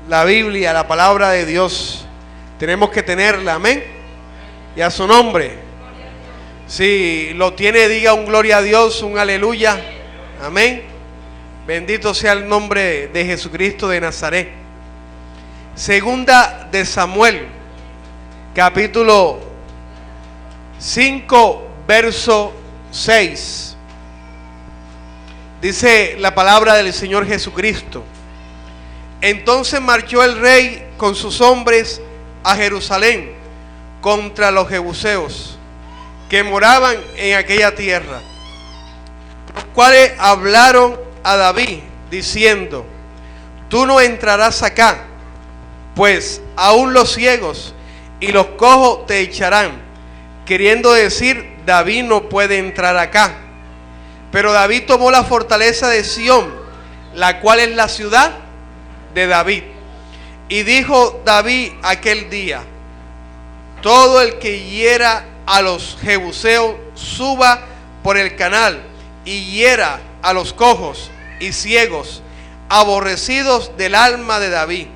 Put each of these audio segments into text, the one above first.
la Biblia, la palabra de Dios. Tenemos que tenerla, amén. Y a su nombre. Si lo tiene, diga un gloria a Dios, un aleluya, amén. Bendito sea el nombre de Jesucristo de Nazaret. Segunda de Samuel, capítulo 5, verso 6. Dice la palabra del Señor Jesucristo: entonces marchó el rey con sus hombres a Jerusalén contra los jebuseos que moraban en aquella tierra, los cuales hablaron a David diciendo: tú no entrarás acá, pues aún los ciegos y los cojos te echarán, queriendo decir: David no puede entrar acá. Pero David tomó la fortaleza de Sión, la cual es la ciudad de David. Y dijo David aquel día: todo el que hiera a los jebuseos suba por el canal y hiera a los cojos y ciegos, aborrecidos del alma de David.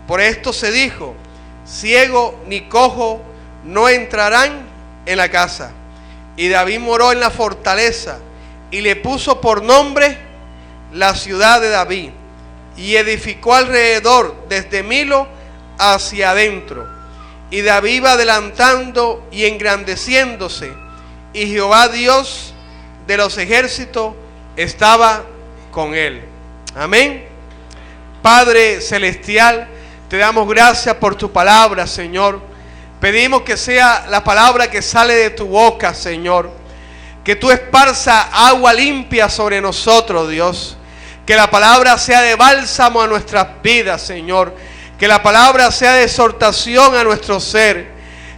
Por esto se dijo: ciego ni cojo no entrarán en la casa. Y David moró en la fortaleza y le puso por nombre la ciudad de David, y edificó alrededor desde Milo hacia adentro. Y David iba adelantando y engrandeciéndose, y Jehová Dios de los ejércitos estaba con él. Amén. Padre celestial, te damos gracias por tu palabra, Señor. Pedimos que sea la palabra que sale de tu boca, Señor. Que tú esparza agua limpia sobre nosotros, Dios. Que la palabra sea de bálsamo a nuestras vidas, Señor. Que la palabra sea de exhortación a nuestro ser.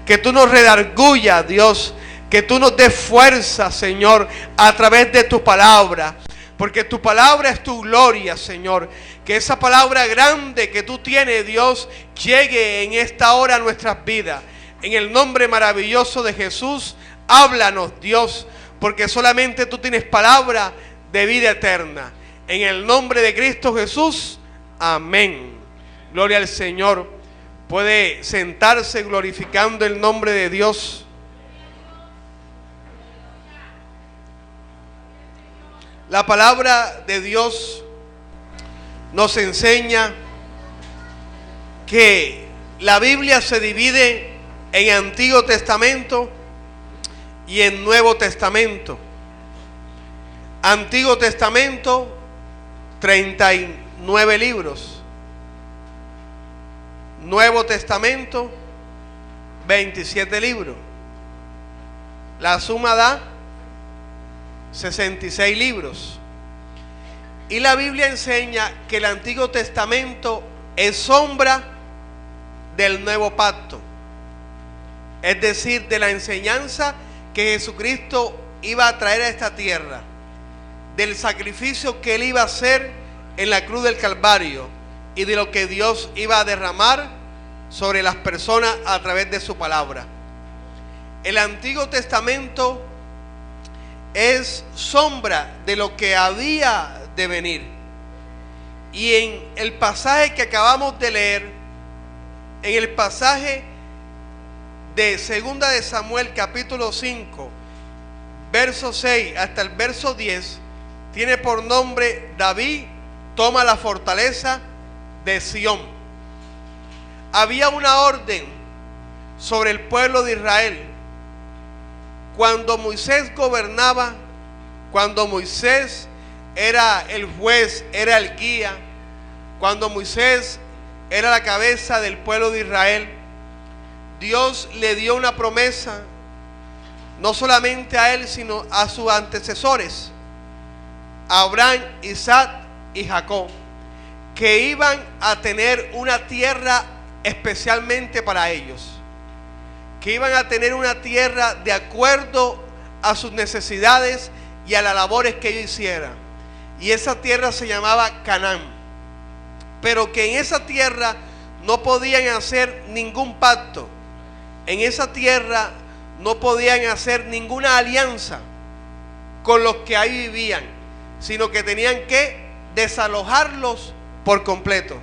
Que tú nos redargullas, Dios. Que tú nos des fuerza, Señor, a través de tu palabra. Porque tu palabra es tu gloria, Señor. Que esa palabra grande que tú tienes, Dios, llegue en esta hora a nuestras vidas. En el nombre maravilloso de Jesús, háblanos, Dios. Porque solamente tú tienes palabra de vida eterna. En el nombre de Cristo Jesús, amén. Gloria al Señor. Puede sentarse glorificando el nombre de Dios. La palabra de Dios nos enseña que la Biblia se divide en Antiguo Testamento y en Nuevo Testamento. Antiguo Testamento, 39 libros. Nuevo Testamento, 27 libros. La suma da 66 libros. Y la Biblia enseña que el Antiguo Testamento es sombra del Nuevo Pacto. Es decir, de la enseñanza que Jesucristo iba a traer a esta tierra, del sacrificio que Él iba a hacer en la cruz del Calvario y de lo que Dios iba a derramar sobre las personas a través de su palabra. El Antiguo Testamento es sombra de lo que había de venir. Y en el pasaje que acabamos de leer, en el pasaje de Segunda de Samuel capítulo 5, verso 6 hasta el verso 10, tiene por nombre: David toma la fortaleza de Sión. Había una orden sobre el pueblo de Israel. Cuando Moisés gobernaba, cuando Moisés era el juez, era el guía, cuando Moisés era la cabeza del pueblo de Israel, Dios le dio una promesa, no solamente a él, sino a sus antecesores, Abraham, Isaac y Jacob, que iban a tener una tierra especialmente para ellos, que iban a tener una tierra de acuerdo a sus necesidades y a las labores que ellos hicieran. Y esa tierra se llamaba Canaán. Pero que en esa tierra no podían hacer ningún pacto. En esa tierra no podían hacer ninguna alianza con los que ahí vivían, sino que tenían que desalojarlos por completo.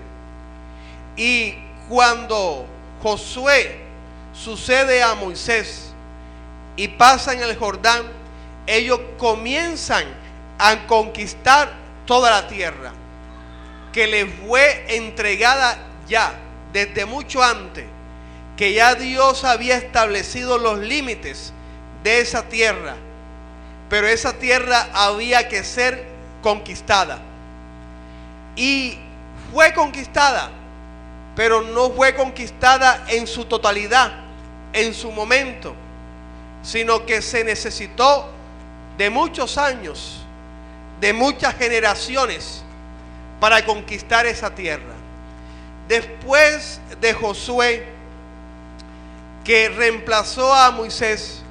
Y cuando Josué sucede a Moisés y pasan el Jordán, ellos comienzan a conquistar toda la tierra que les fue entregada ya desde mucho antes, que ya Dios había establecido los límites de esa tierra, pero esa tierra había que ser conquistada. Y fue conquistada, pero no fue conquistada en su totalidad, en su momento, sino que se necesitó de muchos años, de muchas generaciones para conquistar esa tierra. Después de Josué, que reemplazó a Moisés,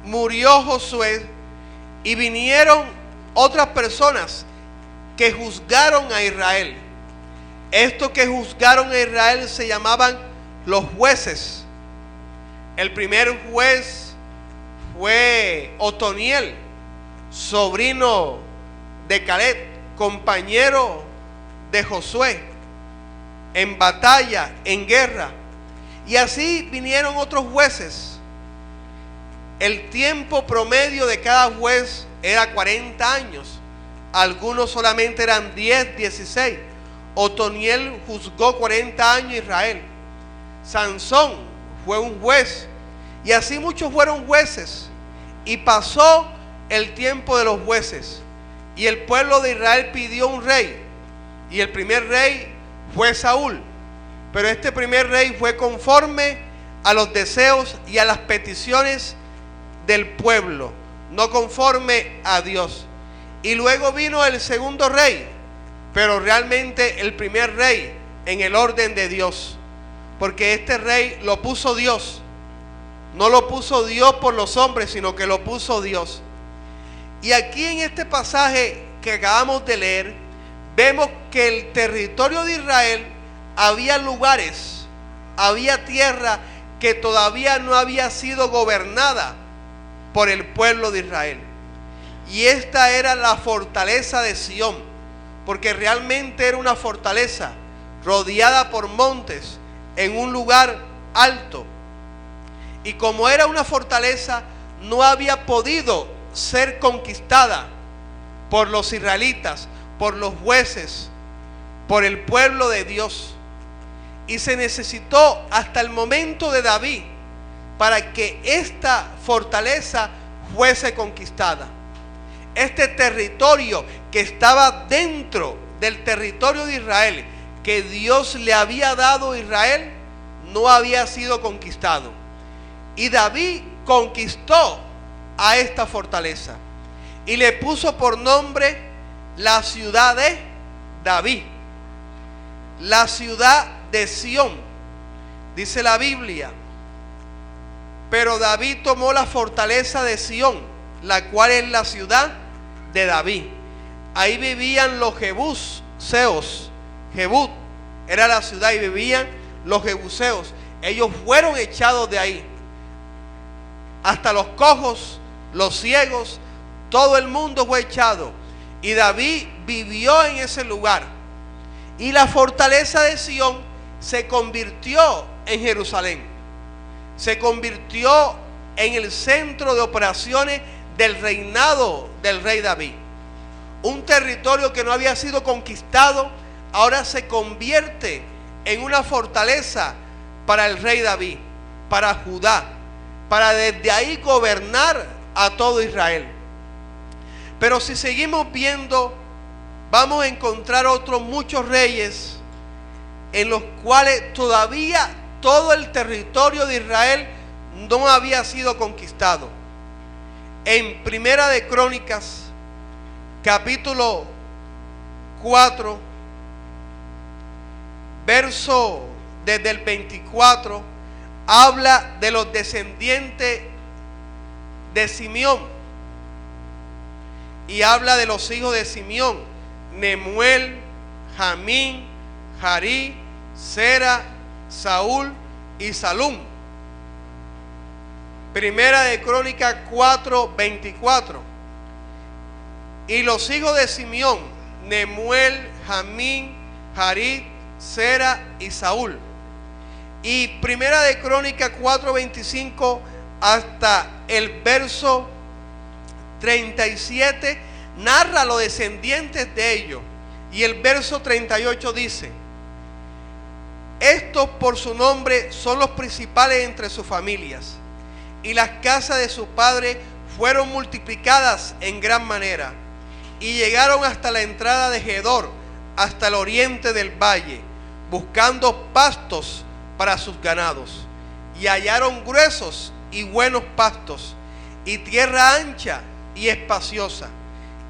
murió Josué y vinieron otras personas que juzgaron a Israel. Estos que juzgaron a Israel se llamaban los jueces. El primer juez fue Otoniel, sobrino de Caleb, compañero de Josué en batalla, en guerra. Y así vinieron otros jueces. El tiempo promedio de cada juez era 40 años. Algunos solamente eran 10, 16. Otoniel juzgó 40 años a Israel. Sansón fue un juez. Y así muchos fueron jueces. Y pasó el tiempo de los jueces. Y el pueblo de Israel pidió un rey. Y el primer rey fue Saúl. Pero este primer rey fue conforme a los deseos y a las peticiones del pueblo, no conforme a Dios. Y luego vino el segundo rey, pero realmente el primer rey en el orden de Dios, porque este rey lo puso Dios. No lo puso Dios por los hombres, sino que lo puso Dios. Y aquí en este pasaje que acabamos de leer, vemos que el territorio de Israel, había lugares, había tierra que todavía no había sido gobernada por el pueblo de Israel. Y esta era la fortaleza de Sión, porque realmente era una fortaleza rodeada por montes en un lugar alto. Y como era una fortaleza, no había podido ser conquistada por los israelitas, por los jueces, por el pueblo de Dios. Y se necesitó hasta el momento de David para que esta fortaleza fuese conquistada. Este territorio que estaba dentro del territorio de Israel, que Dios le había dado a Israel, no había sido conquistado. Y David conquistó a esta fortaleza y le puso por nombre la ciudad de David, la ciudad de Sión. Dice la Biblia: pero David tomó la fortaleza de Sión, la cual es la ciudad de David. Ahí vivían los jebuseos. Jebú era la ciudad y vivían los jebuseos. Ellos fueron echados de ahí. Hasta los cojos, los ciegos, todo el mundo fue echado. Y David vivió en ese lugar. Y la fortaleza de Sión se convirtió en Jerusalén. Se convirtió en el centro de operaciones del reinado del rey David. Un territorio que no había sido conquistado, ahora se convierte en una fortaleza para el rey David, para Judá, para desde ahí gobernar a todo Israel. Pero si seguimos viendo, vamos a encontrar otros muchos reyes en los cuales todavía todo el territorio de Israel no había sido conquistado. En Primera de Crónicas, capítulo 4, verso desde el 24, habla de los descendientes de Simeón. Y habla de los hijos de Simeón: Nemuel, Jamín, Jarí, Sera, Saúl y Salum. Primera de Crónicas 4, 24. Y los hijos de Simeón: Nemuel, Jamín, Jarí, Sera y Saúl. Y Primera de Crónicas 4:25 hasta el verso 37 narra los descendientes de ellos. Y el verso 38 dice: estos por su nombre son los principales entre sus familias, y las casas de su padre fueron multiplicadas en gran manera, y llegaron hasta la entrada de Gedor, hasta el oriente del valle, buscando pastos para sus ganados, y hallaron gruesos y buenos pastos, y tierra ancha y espaciosa,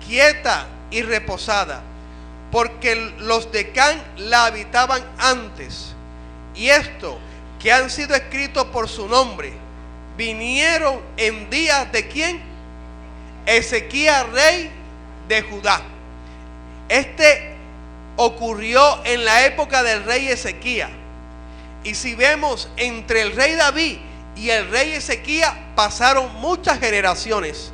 quieta y reposada, porque los de Can la habitaban antes. Y esto que han sido escritos por su nombre vinieron en días de ¿quién? Ezequías, rey de Judá. Este ocurrió en la época del rey Ezequías. Y si vemos, entre el rey David y el rey Ezequías pasaron muchas generaciones,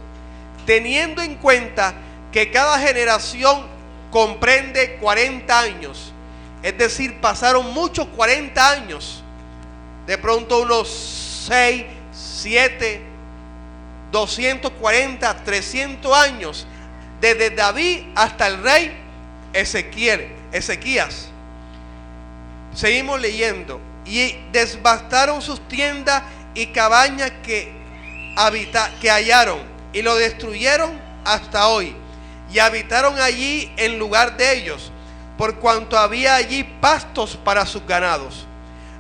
teniendo en cuenta que cada generación comprende 40 años. Es decir, pasaron muchos 40 años. De pronto unos 6, 7, 240, 300 años. Desde David hasta el rey Ezequías. Seguimos leyendo. Y devastaron sus tiendas y cabañas que hallaron, y lo destruyeron hasta hoy. Y habitaron allí en lugar de ellos, por cuanto había allí pastos para sus ganados.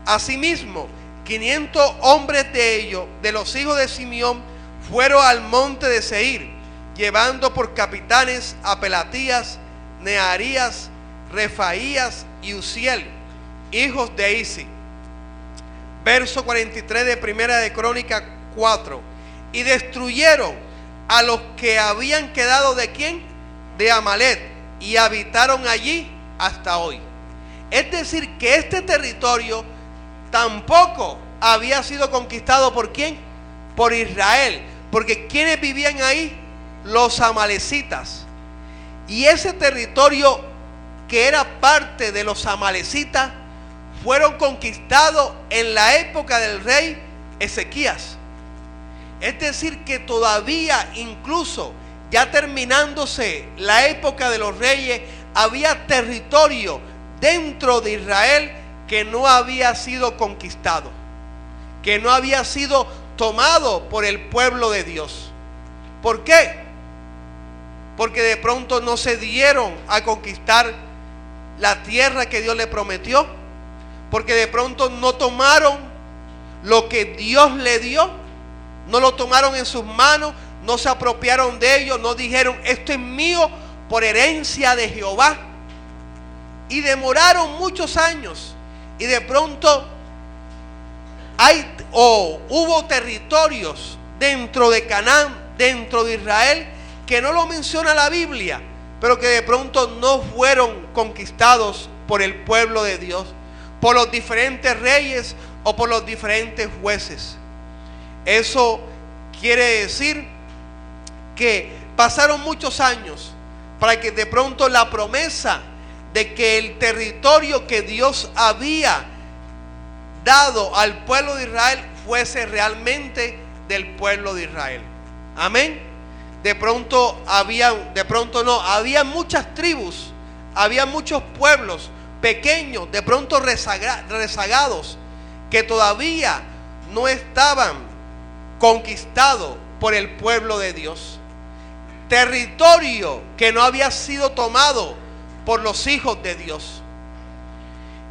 Asimismo, 500 hombres de ellos, de los hijos de Simeón, fueron al monte de Seir, llevando por capitanes a Pelatías, Nearías, Refaías y Uziel, hijos de Isi. Verso 43 de Primera de Crónicas 4. Y destruyeron a los que habían quedado de ¿quién? De Amalek, y habitaron allí hasta hoy. Es decir, que este territorio tampoco había sido conquistado ¿por quién? Por Israel. Porque ¿quiénes vivían ahí? Los amalecitas. Y ese territorio que era parte de los amalecitas fueron conquistados en la época del rey Ezequías. Es decir, que todavía, incluso ya terminándose la época de los reyes, había territorio dentro de Israel que no había sido conquistado, que no había sido tomado por el pueblo de Dios. ¿Por qué? Porque de pronto no se dieron a conquistar la tierra que Dios le prometió, porque de pronto no tomaron lo que Dios le dio, no lo tomaron en sus manos, no se apropiaron de ello, no dijeron esto es mío por herencia de Jehová. Y demoraron muchos años, y de pronto hubo territorios dentro de Canaán, dentro de Israel, que no lo menciona la Biblia, pero que de pronto no fueron conquistados por el pueblo de Dios, por los diferentes reyes o por los diferentes jueces. Eso quiere decir que pasaron muchos años para que de pronto la promesa de que el territorio que Dios había dado al pueblo de Israel fuese realmente del pueblo de Israel. Amén. Había muchas tribus, había muchos pueblos pequeños, de pronto rezagados, que todavía no estaban conquistados por el pueblo de Dios. Territorio que no había sido tomado por los hijos de Dios.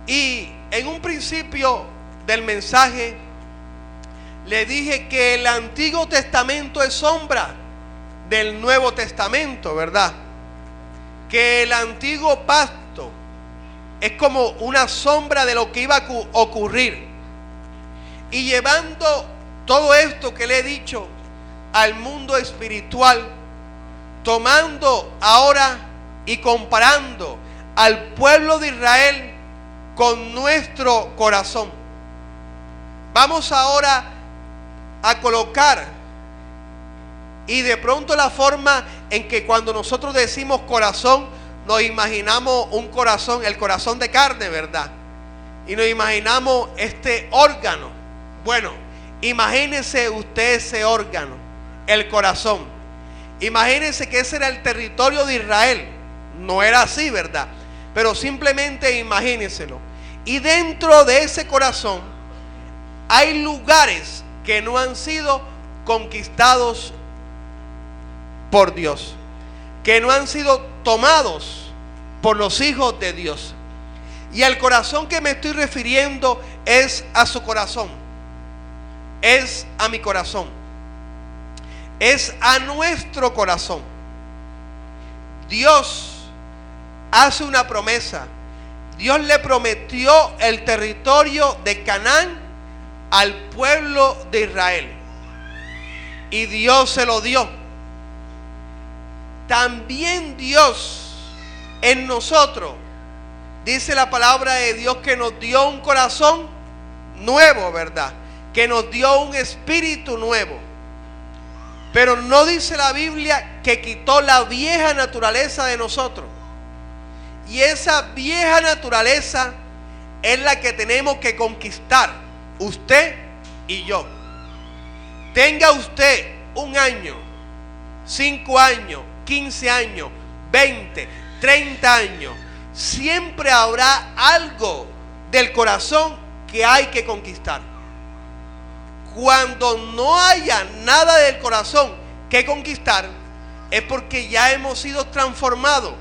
Y en un principio del mensaje le dije que el Antiguo Testamento es sombra del Nuevo Testamento, ¿verdad? Que el antiguo pacto es como una sombra de lo que iba a ocurrir. Y llevando todo esto que le he dicho al mundo espiritual, tomando ahora y comparando al pueblo de Israel con nuestro corazón, vamos ahora a colocar, y de pronto la forma en que cuando nosotros decimos corazón nos imaginamos un corazón, el corazón de carne, ¿verdad? Y nos imaginamos este órgano. Bueno, imagínese usted ese órgano, el corazón. Imagínense que ese era el territorio de Israel. No era así, ¿verdad? Pero simplemente imagínenselo. Y dentro de ese corazón hay lugares que no han sido conquistados por Dios, que no han sido tomados por los hijos de Dios. Y el corazón que me estoy refiriendo es a su corazón, es a mi corazón, es a nuestro corazón. Dios hace una promesa. Dios le prometió el territorio de Canaán al pueblo de Israel, y Dios se lo dio. También Dios en nosotros, dice la palabra de Dios, que nos dio un corazón nuevo, ¿verdad? Que nos dio un espíritu nuevo. Pero no dice la Biblia que quitó la vieja naturaleza de nosotros. Y esa vieja naturaleza es la que tenemos que conquistar, usted y yo. Tenga usted 1 año, 5 años, 15 años, 20, 30 años, siempre habrá algo del corazón que hay que conquistar. Cuando no haya nada del corazón que conquistar, es porque ya hemos sido transformados,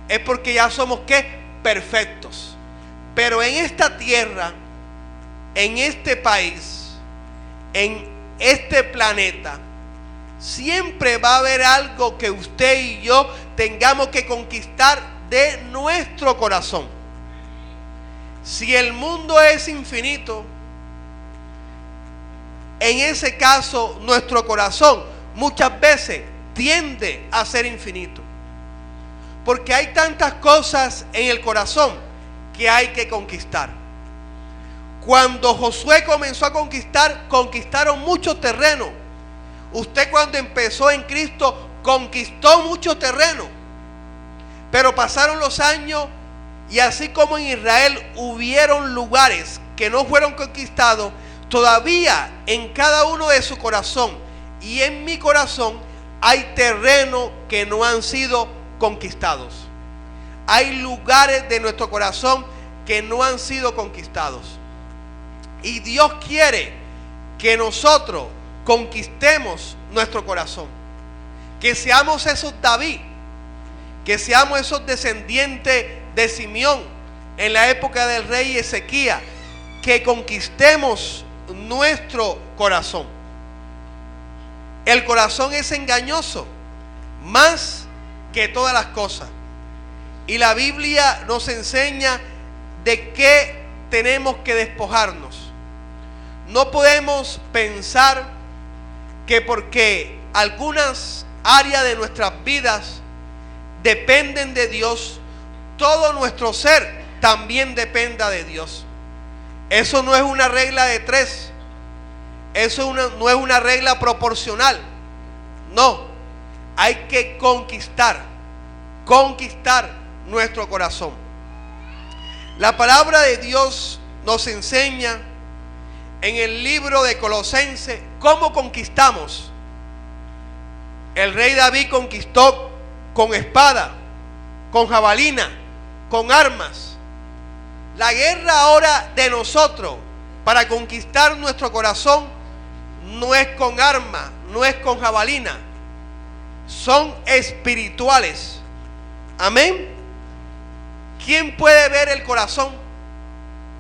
es porque ya somos ¿qué? Perfectos. Pero en esta tierra, en este país, en este planeta, siempre va a haber algo que usted y yo tengamos que conquistar de nuestro corazón. Si el mundo es infinito, en ese caso nuestro corazón muchas veces tiende a ser infinito, porque hay tantas cosas en el corazón que hay que conquistar. Cuando Josué comenzó a conquistar, conquistaron mucho terreno. Usted cuando empezó en Cristo conquistó mucho terreno, pero pasaron los años y así como en Israel hubieron lugares que no fueron conquistados, todavía en cada uno de su corazón y en mi corazón hay terreno que no han sido conquistados. Hay lugares de nuestro corazón que no han sido conquistados. Y Dios quiere que nosotros conquistemos nuestro corazón. Que seamos esos David, que seamos esos descendientes de Simeón en la época del rey Ezequías, que conquistemos nuestro corazón. El corazón es engañoso más que todas las cosas, y la Biblia nos enseña de qué tenemos que despojarnos. No podemos pensar que porque algunas áreas de nuestras vidas dependen de Dios, todo nuestro ser también dependa de Dios. Eso no es una regla de 3. Eso no es una regla proporcional. No, hay que conquistar nuestro corazón. La palabra de Dios nos enseña en el libro de Colosenses cómo conquistamos. El rey David conquistó con espada, con jabalina, con armas. La guerra ahora de nosotros para conquistar nuestro corazón no es con armas, no es con jabalina, son espirituales. Amén. ¿Quién puede ver el corazón?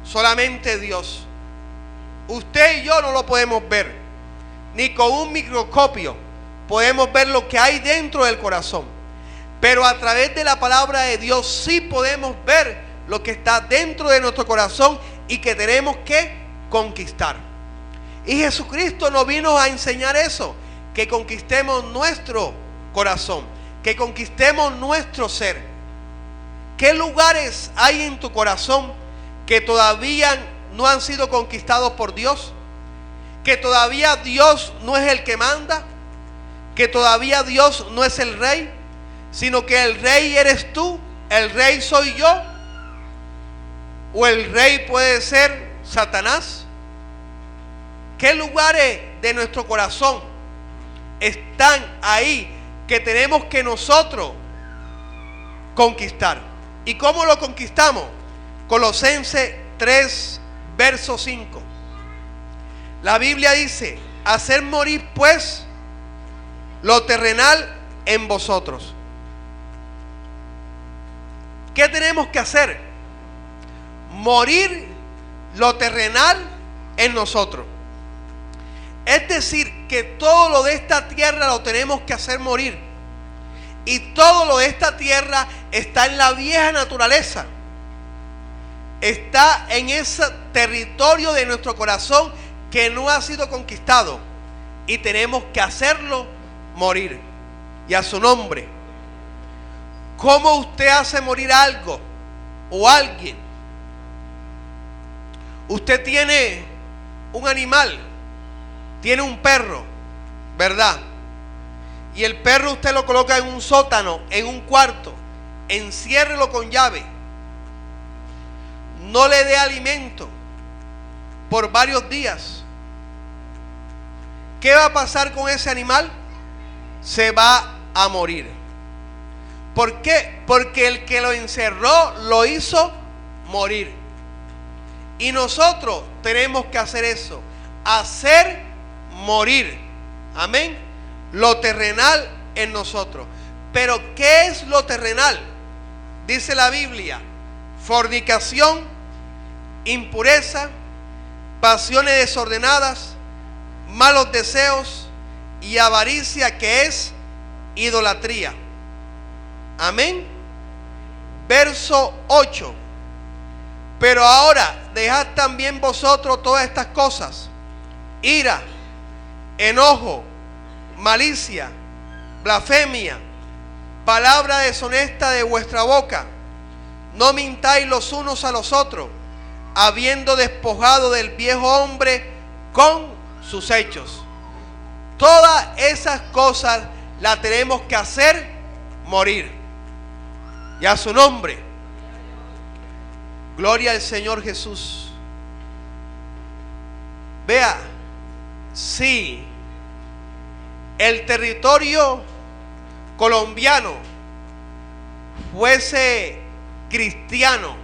Solamente Dios. Usted y yo no lo podemos ver, ni con un microscopio podemos ver lo que hay dentro del corazón, pero a través de la palabra de Dios sí podemos ver lo que está dentro de nuestro corazón y que tenemos que conquistar. Y Jesucristo nos vino a enseñar eso, que conquistemos nuestro corazón, que conquistemos nuestro ser. ¿Qué lugares hay en tu corazón que todavía no han sido conquistados por Dios? Que todavía Dios no es el que manda, que todavía Dios no es el rey, sino que el rey eres tú, ¿El rey soy yo? ¿O el rey puede ser Satanás? ¿Qué lugares de nuestro corazón están ahí que tenemos que nosotros conquistar? ¿Y cómo lo conquistamos? Colosenses 3, verso 5. La Biblia dice: hacer morir pues lo terrenal en vosotros. ¿Qué tenemos que hacer? Morir lo terrenal en nosotros. Es decir, que todo lo de esta tierra lo tenemos que hacer morir. Y todo lo de esta tierra está en la vieja naturaleza. Está en ese territorio de nuestro corazón que no ha sido conquistado. Y tenemos que hacerlo morir. Y a su nombre. ¿Cómo usted hace morir algo o alguien? Usted tiene un animal, tiene un perro, ¿verdad? Y el perro usted lo coloca en un sótano, en un cuarto, enciérrelo con llave, no le dé alimento por varios días. ¿Qué va a pasar con ese animal? Se va a morir. ¿Por qué? Porque el que lo encerró lo hizo morir. Y nosotros tenemos que hacer eso, hacer morir, amén, lo terrenal en nosotros. Pero ¿qué es lo terrenal? Dice la Biblia: fornicación, impureza, pasiones desordenadas, malos deseos y avaricia, que es idolatría. Amén. Verso 8. Pero ahora dejad también vosotros todas estas cosas: ira, enojo, malicia, blasfemia, palabra deshonesta de vuestra boca. No mintáis los unos a los otros, habiendo despojado del viejo hombre con sus hechos. Todas esas cosas las tenemos que hacer morir. Y a su nombre. Gloria al Señor Jesús. Vea, si el territorio colombiano fuese cristiano,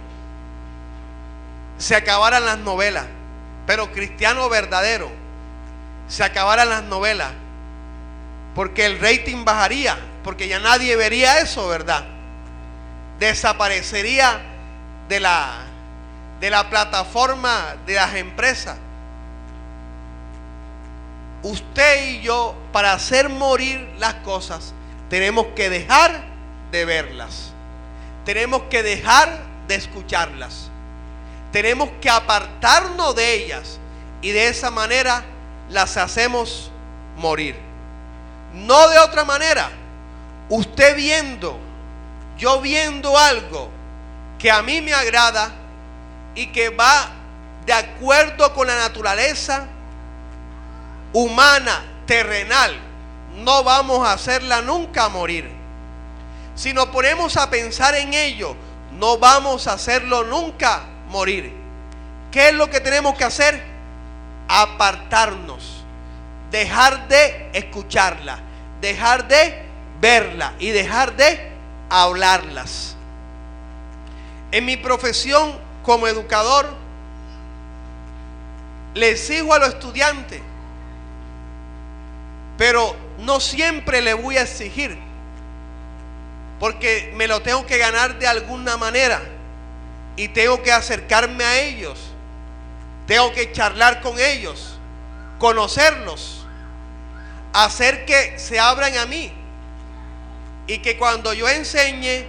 se acabaran las novelas. Pero cristiano verdadero, se acabaran las novelas, porque el rating bajaría, porque ya nadie vería eso, ¿verdad? Desaparecería de la plataforma de las empresas. Usted y yo, para hacer morir las cosas, tenemos que dejar de verlas, tenemos que dejar de escucharlas, tenemos que apartarnos de ellas, y de esa manera las hacemos morir. No de otra manera. Usted viendo, yo viendo algo que a mí me agrada y que va de acuerdo con la naturaleza humana, terrenal, no vamos a hacerla nunca morir. Si nos ponemos a pensar en ello, no vamos a hacerlo nunca morir. ¿Qué es lo que tenemos que hacer? Apartarnos, dejar de escucharla, dejar de verla y dejar de hablarlas. En mi profesión como educador, le exijo a los estudiantes, pero no siempre le voy a exigir, porque me lo tengo que ganar de alguna manera y tengo que acercarme a ellos, tengo que charlar con ellos, conocerlos, hacer que se abran a mí, y que cuando yo enseñe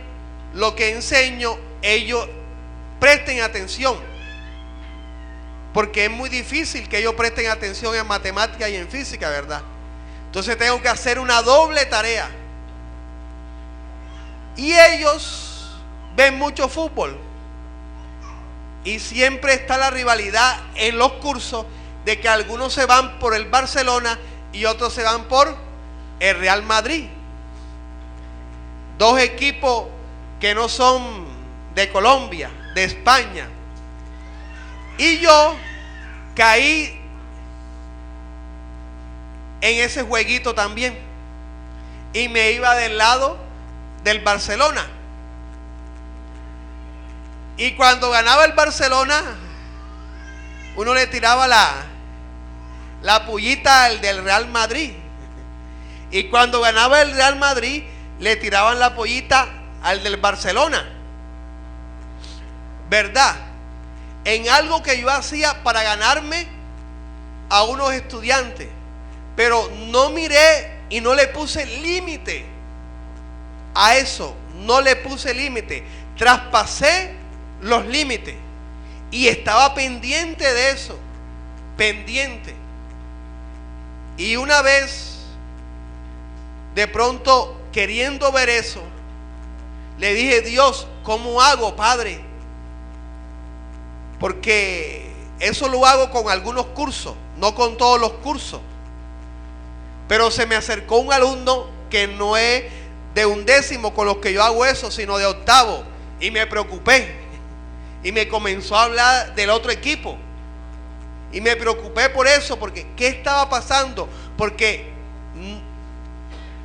lo que enseño, ellos presten atención, porque es muy difícil que ellos presten atención en matemática y en física, ¿verdad? Entonces tengo que hacer una doble tarea. Y ellos ven mucho fútbol, y siempre está la rivalidad en los cursos de que algunos se van por el Barcelona y otros se van por el Real Madrid. Dos equipos que no son de Colombia, de España. Y yo caí en ese jueguito también. Y me iba del lado del Barcelona. Y cuando ganaba el Barcelona, uno le tiraba la pullita al del Real Madrid. Y cuando ganaba el Real Madrid, le tiraban la pollita al del Barcelona. ¿Verdad? En algo que yo hacía para ganarme a unos estudiantes. Pero no miré y no le puse límite a eso. No le puse límite. Traspasé los límites. Y estaba pendiente de eso. Pendiente. Y una vez, de pronto, queriendo ver eso, le dije: Dios, ¿cómo hago, Padre? Porque eso lo hago con algunos cursos, no con todos los cursos. Pero se me acercó un alumno que no es de 11º con los que yo hago eso, sino de 8º. Y me preocupé. Y me comenzó a hablar del otro equipo. Y me preocupé por eso, porque ¿qué estaba pasando? Porque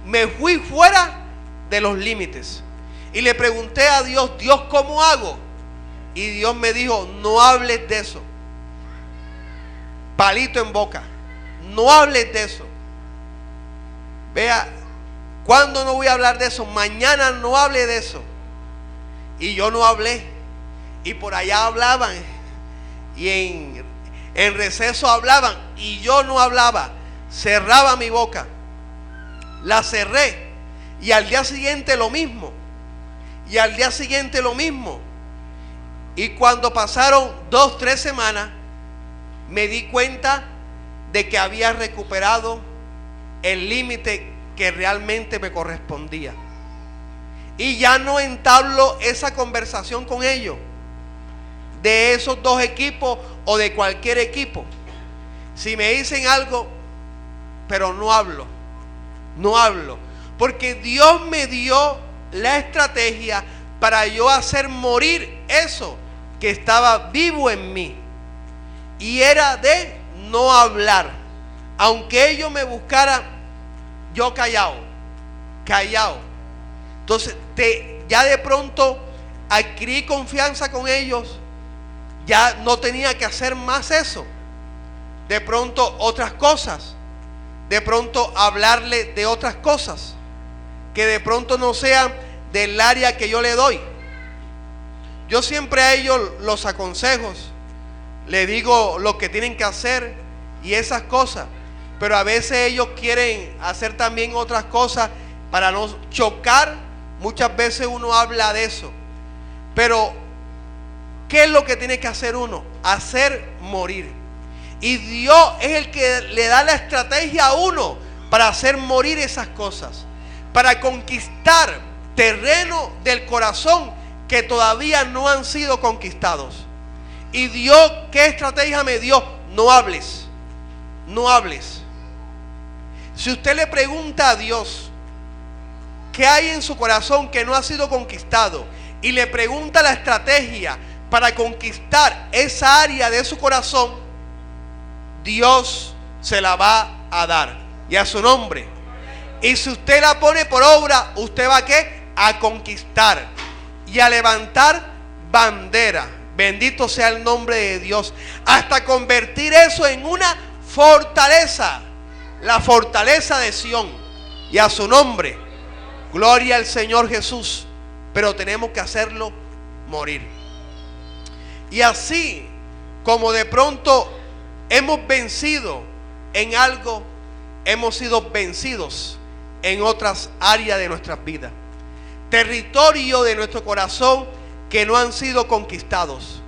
me fui fuera de los límites. Y le pregunté a Dios: Dios, ¿cómo hago? Y Dios me dijo: no hables de eso. Palito en boca. No hables de eso. Vea, ¿cuándo no voy a hablar de eso? Mañana no hable de eso. Y yo no hablé. Y por allá hablaban. Y en receso hablaban. Y yo no hablaba. Cerraba mi boca. La cerré. Y al día siguiente lo mismo. Y al día siguiente lo mismo. Y cuando pasaron 2-3 semanas, me di cuenta de que había recuperado el límite que realmente me correspondía. Y ya no entablo esa conversación con ellos, de esos 2 equipos o de cualquier equipo. Si me dicen algo, pero no hablo. No hablo. Porque Dios me dio la estrategia para yo hacer morir eso que estaba vivo en mí. Y era de no hablar. Aunque ellos me buscaran, yo callado. Entonces ya de pronto adquirí confianza con ellos. Ya no tenía que hacer más eso. De pronto otras cosas. De pronto hablarle de otras cosas que de pronto no sean del área que yo le doy. Yo siempre a ellos los aconsejo, les digo lo que tienen que hacer y esas cosas, pero a veces ellos quieren hacer también otras cosas para no chocar. Muchas veces uno habla de eso, pero ¿qué es lo que tiene que hacer uno? Hacer morir. Y Dios es el que le da la estrategia a uno para hacer morir esas cosas, para conquistar terreno del corazón que todavía no han sido conquistados. Y Dios, ¿qué estrategia me dio? No hables. No hables. Si usted le pregunta a Dios qué hay en su corazón que no ha sido conquistado, y le pregunta la estrategia para conquistar esa área de su corazón, Dios se la va a dar. Y a su nombre. Y si usted la pone por obra, usted va ¿a qué? A conquistar y a levantar bandera. Bendito sea el nombre de Dios. Hasta convertir eso en una fortaleza. La fortaleza de Sión. Y a su nombre. Gloria al Señor Jesús. Pero tenemos que hacerlo morir. Y así como de pronto hemos vencido en algo, hemos sido vencidos en otras áreas de nuestras vidas. Territorio de nuestro corazón que no han sido conquistados.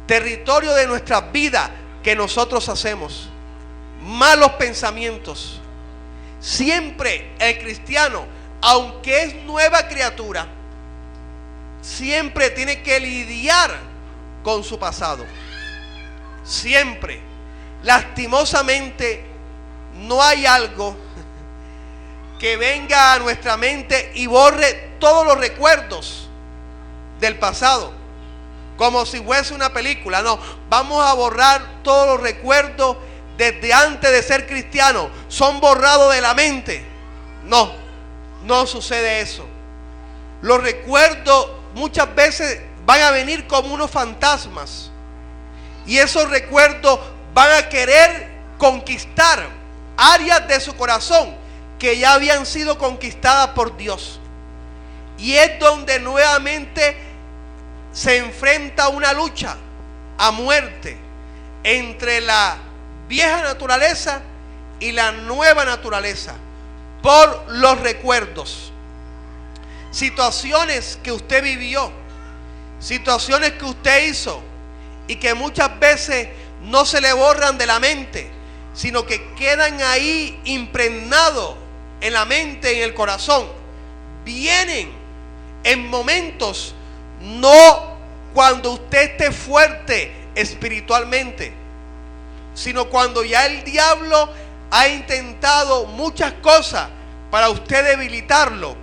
Territorio de nuestras vidas que nosotros hacemos. Malos pensamientos. Siempre el cristiano, aunque es nueva criatura, siempre tiene que lidiar con su pasado. Siempre. Lastimosamente, no hay algo que venga a nuestra mente y borre todos los recuerdos del pasado, como si fuese una película. No, vamos a borrar todos los recuerdos desde antes de ser cristiano. Son borrados de la mente. No, no sucede eso. Los recuerdos muchas veces van a venir como unos fantasmas, y esos recuerdos van a querer conquistar áreas de su corazón que ya habían sido conquistadas por Dios. Y es donde nuevamente se enfrenta una lucha a muerte entre la vieja naturaleza y la nueva naturaleza por los recuerdos. Situaciones que usted vivió, situaciones que usted hizo y que muchas veces no se le borran de la mente, sino que quedan ahí impregnados en la mente, en el corazón. Vienen en momentos, no cuando usted esté fuerte espiritualmente, sino cuando ya el diablo ha intentado muchas cosas para usted debilitarlo.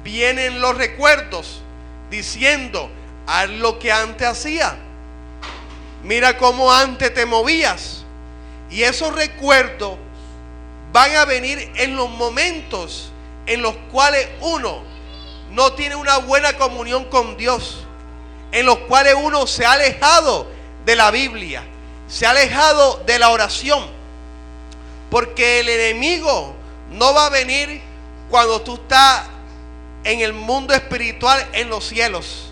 Vienen los recuerdos diciendo: haz lo que antes hacía, mira cómo antes te movías. Y esos recuerdos van a venir en los momentos en los cuales uno no tiene una buena comunión con Dios, en los cuales uno se ha alejado de la Biblia, se ha alejado de la oración. Porque el enemigo no va a venir cuando tú estás en el mundo espiritual, en los cielos,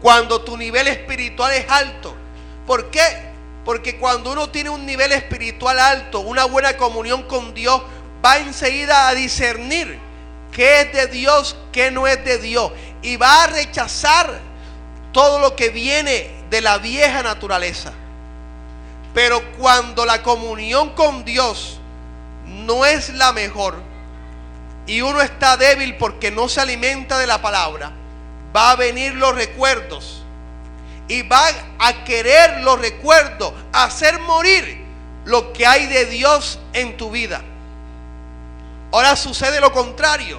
cuando tu nivel espiritual es alto. ¿Por qué? Porque cuando uno tiene un nivel espiritual alto, una buena comunión con Dios, va enseguida a discernir qué es de Dios, qué no es de Dios, y va a rechazar todo lo que viene de la vieja naturaleza. Pero cuando la comunión con Dios no es la mejor y uno está débil porque no se alimenta de la palabra, va a venir los recuerdos y va a querer los recuerdos hacer morir lo que hay de Dios en tu vida. Ahora sucede lo contrario.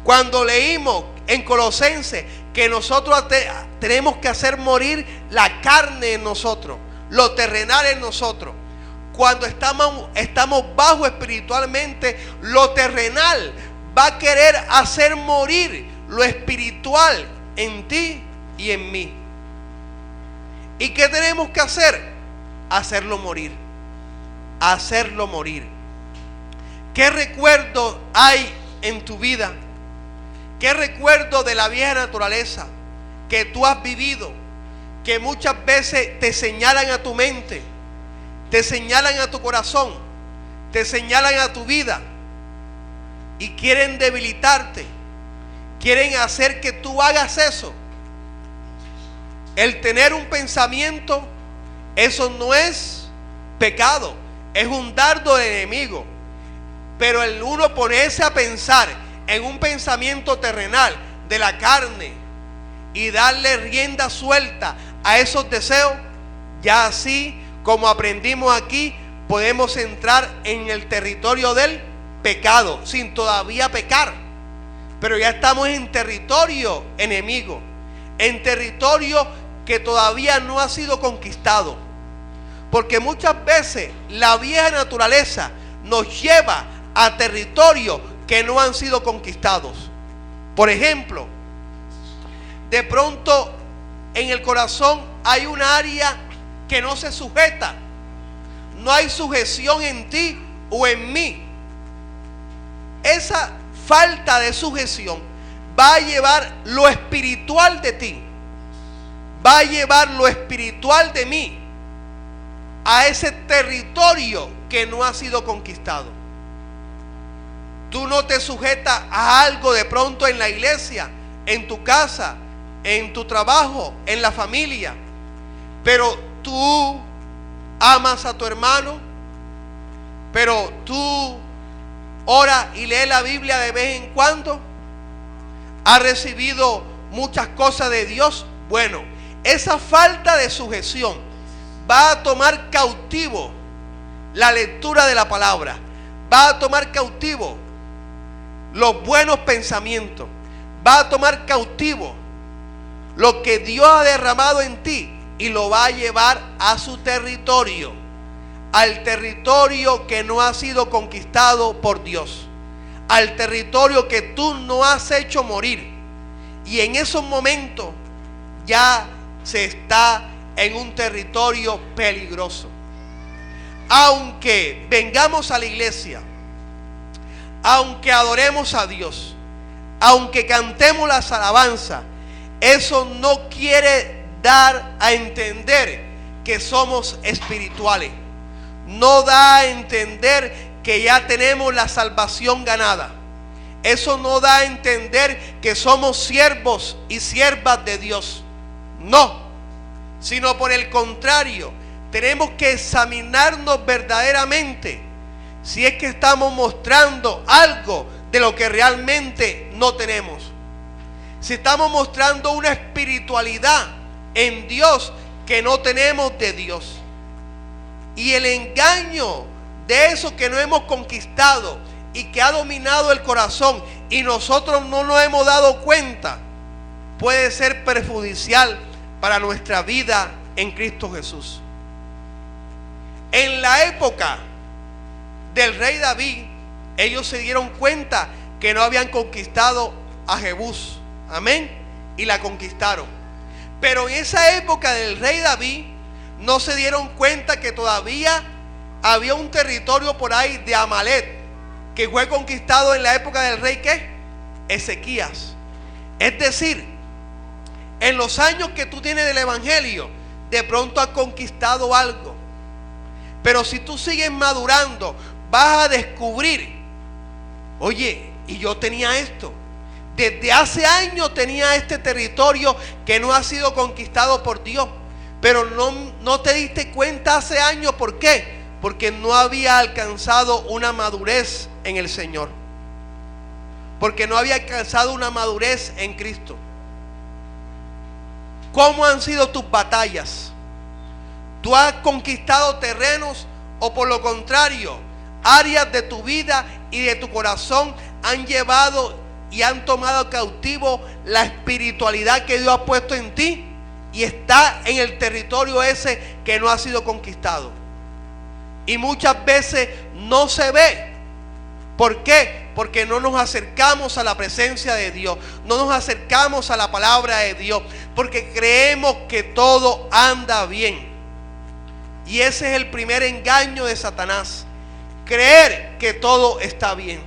Cuando leímos en Colosenses que nosotros tenemos que hacer morir la carne en nosotros, lo terrenal en nosotros. Cuando estamos bajo espiritualmente, lo terrenal va a querer hacer morir lo espiritual en ti y en mí. ¿Y qué tenemos que hacer? Hacerlo morir. Hacerlo morir. ¿Qué recuerdo hay en tu vida? ¿Qué recuerdo de la vieja naturaleza que tú has vivido, que muchas veces te señalan a tu mente, te señalan a tu corazón, te señalan a tu vida y quieren debilitarte, quieren hacer que tú hagas eso? El tener un pensamiento, eso no es pecado, es un dardo del enemigo. Pero el uno ponerse a pensar en un pensamiento terrenal de la carne y darle rienda suelta a esos deseos, ya así como aprendimos aquí, podemos entrar en el territorio del pecado sin todavía pecar. Pero ya estamos en territorio enemigo, en territorio que todavía no ha sido conquistado. Porque muchas veces la vieja naturaleza nos lleva a territorios que no han sido conquistados. Por ejemplo, de pronto en el corazón hay un área que no se sujeta. No hay sujeción en ti o en mí. Esa falta de sujeción va a llevar lo espiritual de ti, va a llevar lo espiritual de mí a ese territorio que no ha sido conquistado. Tú no te sujetas a algo de pronto en la iglesia, en tu casa, en tu trabajo, en la familia, pero tú amas a tu hermano, pero tú oras y lees la Biblia de vez en cuando, has recibido muchas cosas de Dios. Bueno, esa falta de sujeción va a tomar cautivo la lectura de la palabra, va a tomar cautivo los buenos pensamientos, va a tomar cautivo lo que Dios ha derramado en ti y lo va a llevar a su territorio, al territorio que no ha sido conquistado por Dios, al territorio que tú no has hecho morir. Y en esos momentos ya se está en un territorio peligroso. Aunque vengamos a la iglesia, aunque adoremos a Dios, aunque cantemos las alabanzas, eso no quiere dar a entender que somos espirituales. No da a entender que ya tenemos la salvación ganada. Eso no da a entender que somos siervos y siervas de Dios. No, sino por el contrario, tenemos que examinarnos verdaderamente si es que estamos mostrando algo de lo que realmente no tenemos. Si estamos mostrando una espiritualidad en Dios que no tenemos de Dios. Y el engaño de eso que no hemos conquistado y que ha dominado el corazón y nosotros no nos hemos dado cuenta, puede ser perjudicial para nuestra vida en Cristo Jesús. En la época del rey David, ellos se dieron cuenta que no habían conquistado a Jebús, amén, y la conquistaron. Pero en esa época del rey David no se dieron cuenta que todavía había un territorio por ahí de Amalek que fue conquistado en la época del rey ¿qué? Ezequías. Es decir, en los años que tú tienes del evangelio, de pronto has conquistado algo. Pero si tú sigues madurando, vas a descubrir, oye, y yo tenía esto. Desde hace años tenía este territorio que no ha sido conquistado por Dios. Pero no te diste cuenta hace años. ¿Por qué? Porque no había alcanzado una madurez en el Señor. Porque no había alcanzado una madurez en Cristo. ¿Cómo han sido tus batallas? ¿Tú has conquistado terrenos o por lo contrario, áreas de tu vida y de tu corazón han llevado y han tomado cautivo la espiritualidad que Dios ha puesto en ti y está en el territorio ese que no ha sido conquistado? Y muchas veces no se ve. ¿Por qué? Porque no nos acercamos a la presencia de Dios, no nos acercamos a la palabra de Dios, porque creemos que todo anda bien. Y ese es el primer engaño de Satanás: creer que todo está bien,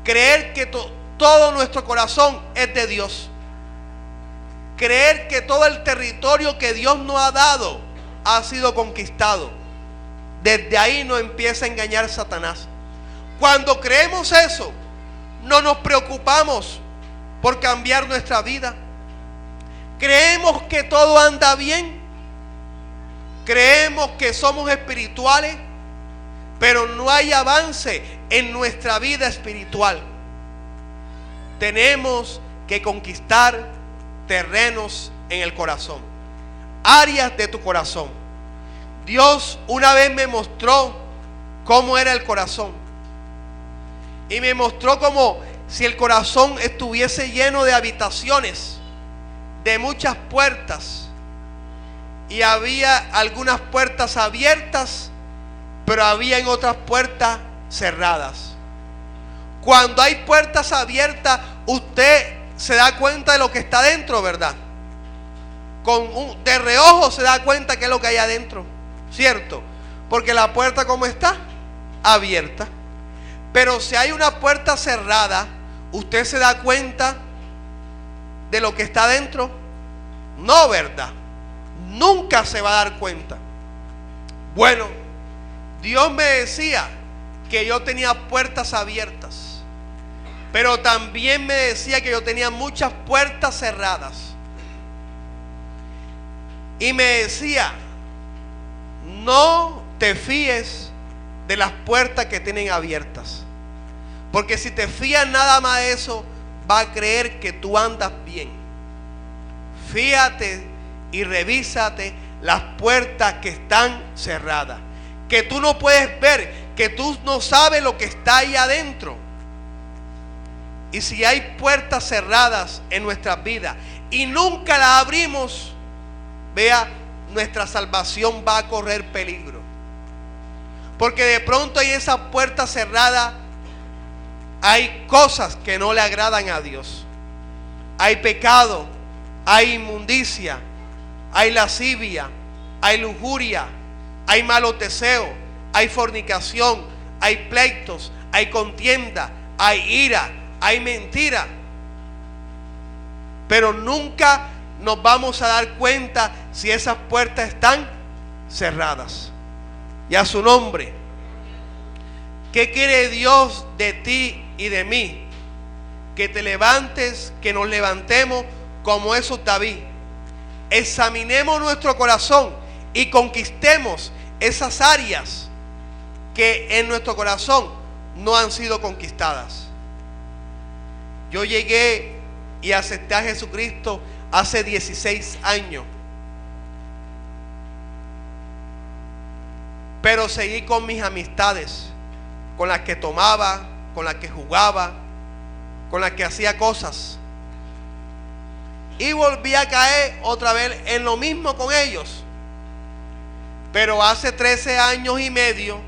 creer que todo nuestro corazón es de Dios, creer que todo el territorio que Dios nos ha dado ha sido conquistado. Desde ahí nos empieza a engañar Satanás. Cuando creemos eso, no nos preocupamos por cambiar nuestra vida. Creemos que todo anda bien, creemos que somos espirituales, pero no hay avance en nuestra vida espiritual. Tenemos que conquistar terrenos en el corazón, áreas de tu corazón. Dios una vez me mostró cómo era el corazón, y me mostró como si el corazón estuviese lleno de habitaciones, de muchas puertas, y había algunas puertas abiertas, pero había en otras puertas cerradas. Cuando hay puertas abiertas, usted se da cuenta de lo que está dentro, ¿verdad? De reojo se da cuenta qué es lo que hay adentro, ¿cierto? Porque la puerta, ¿cómo está? Abierta. Pero si hay una puerta cerrada, ¿usted se da cuenta de lo que está adentro? No, ¿verdad? Nunca se va a dar cuenta. Bueno, Dios me decía que yo tenía puertas abiertas, pero también me decía que yo tenía muchas puertas cerradas. Y me decía: no te fíes de las puertas que tienen abiertas, porque si te fías nada más de eso, va a creer que tú andas bien. Fíjate y revísate las puertas que están cerradas, que tú no puedes ver, que tú no sabes lo que está ahí adentro. Y si hay puertas cerradas en nuestras vidas y nunca la abrimos, vea, nuestra salvación va a correr peligro. Porque de pronto en esa puerta cerrada hay cosas que no le agradan a Dios. Hay pecado, hay inmundicia, hay lascivia, hay lujuria, hay malos deseos, hay fornicación, hay pleitos, hay contienda, hay ira, hay mentira. Pero nunca nos vamos a dar cuenta si esas puertas están cerradas. Y a su nombre. ¿Qué quiere Dios de ti y de mí? Que te levantes, que nos levantemos como esos David. Examinemos nuestro corazón y conquistemos esas áreas que en nuestro corazón no han sido conquistadas. Yo llegué y acepté a Jesucristo hace 16 años. Pero seguí con mis amistades, con las que tomaba, con las que jugaba, con las que hacía cosas. Y volví a caer otra vez en lo mismo con ellos. Pero hace 13 años y medio,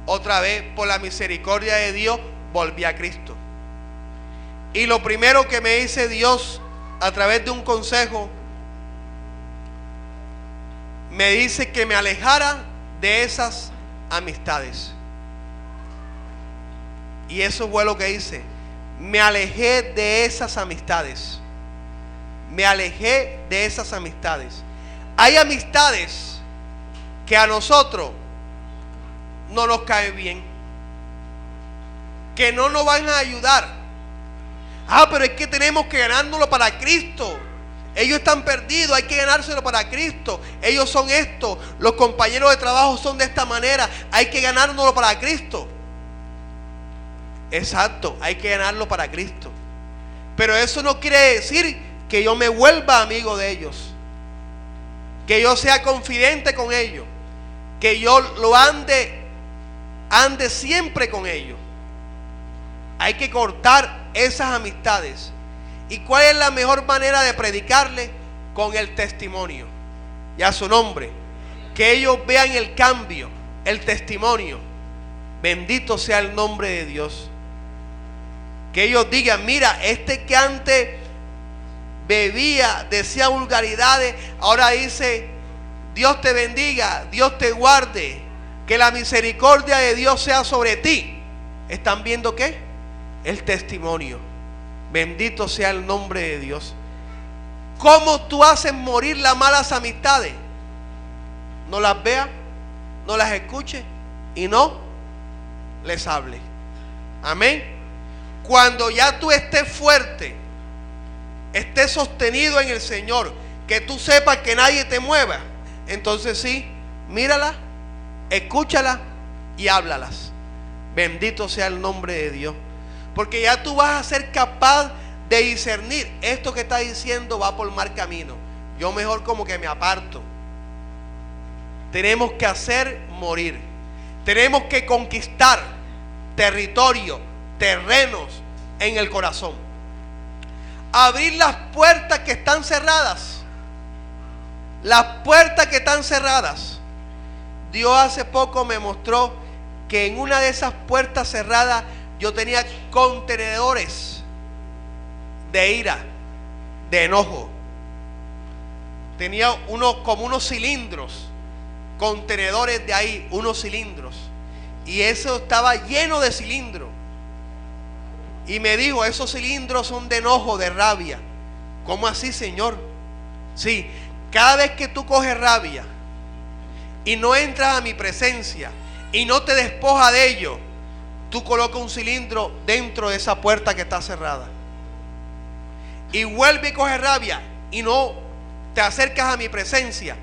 otra vez por la misericordia de Dios, volví a Cristo. Y lo primero que me dice Dios a través de un consejo, me dice que me alejara de esas amistades. Y eso fue lo que hice. Me alejé de esas amistades. Me alejé de esas amistades. Hay amistades que a nosotros no nos caen bien, que no nos van a ayudar. Pero es que tenemos que ganárnoslo para Cristo. Ellos están perdidos, hay que ganárselo para Cristo. Ellos son esto, los compañeros de trabajo son de esta manera, hay que ganárnoslo para Cristo. Exacto, hay que ganarlo para Cristo. Pero eso no quiere decir que yo me vuelva amigo de ellos, que yo sea confidente con ellos, que yo lo ande siempre con ellos. Hay que cortar esas amistades. ¿Y cuál es la mejor manera de predicarle? Con el testimonio. Y a su nombre. Que ellos vean el cambio, el testimonio. Bendito sea el nombre de Dios. Que ellos digan, mira, este que antes bebía, decía vulgaridades, ahora dice, Dios te bendiga, Dios te guarde, que la misericordia de Dios sea sobre ti. ¿Están viendo qué? El testimonio. Bendito sea el nombre de Dios. ¿Cómo tú haces morir las malas amistades? No las veas, no las escuches y no les hables. Amén. Cuando ya tú estés fuerte, estés sostenido en el Señor, que tú sepas que nadie te mueva, entonces sí, mírala, escúchala y háblalas. Bendito sea el nombre de Dios. Porque ya tú vas a ser capaz de discernir, esto que está diciendo va por mal camino, yo mejor como que me aparto. Tenemos que hacer morir. Tenemos que conquistar territorio, terrenos en el corazón. Abrir las puertas que están cerradas. Las puertas que están cerradas. Dios hace poco me mostró que en una de esas puertas cerradas yo tenía contenedores de ira, de enojo. Tenía como unos cilindros, contenedores de ahí, unos cilindros. Y eso estaba lleno de cilindros. Y me dijo, esos cilindros son de enojo, de rabia. ¿Cómo así, Señor? Sí, cada vez que tú coges rabia y no entras a mi presencia y no te despojas de ello, tú colocas un cilindro dentro de esa puerta que está cerrada. Y vuelve y coge rabia y no te acercas a mi presencia,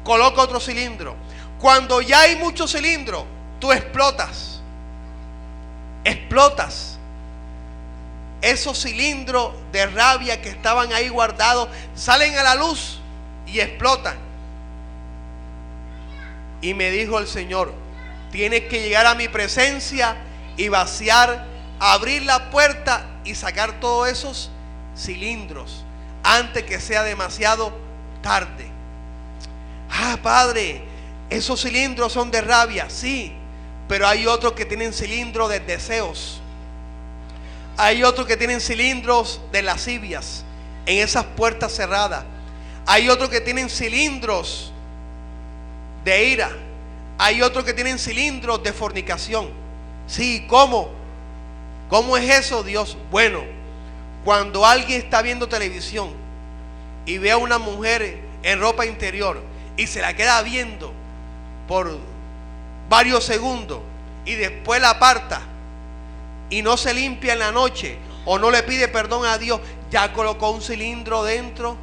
coloca otro cilindro. Cuando ya hay muchos cilindros, tú explotas. Explotas. Esos cilindros de rabia que estaban ahí guardados salen a la luz y explotan. Y me dijo el Señor, tienes que llegar a mi presencia y vaciar, abrir la puerta y sacar todos esos cilindros antes que sea demasiado tarde. Padre, esos cilindros son de rabia, sí, pero hay otros que tienen cilindros de deseos. Hay otros que tienen cilindros de lascivias en esas puertas cerradas. Hay otros que tienen cilindros de ira. Hay otros que tienen cilindros de fornicación. Sí, ¿cómo? ¿Cómo es eso, Dios? Bueno, cuando alguien está viendo televisión y ve a una mujer en ropa interior y se la queda viendo por varios segundos y después la aparta y no se limpia en la noche o no le pide perdón a Dios, ya colocó un cilindro dentro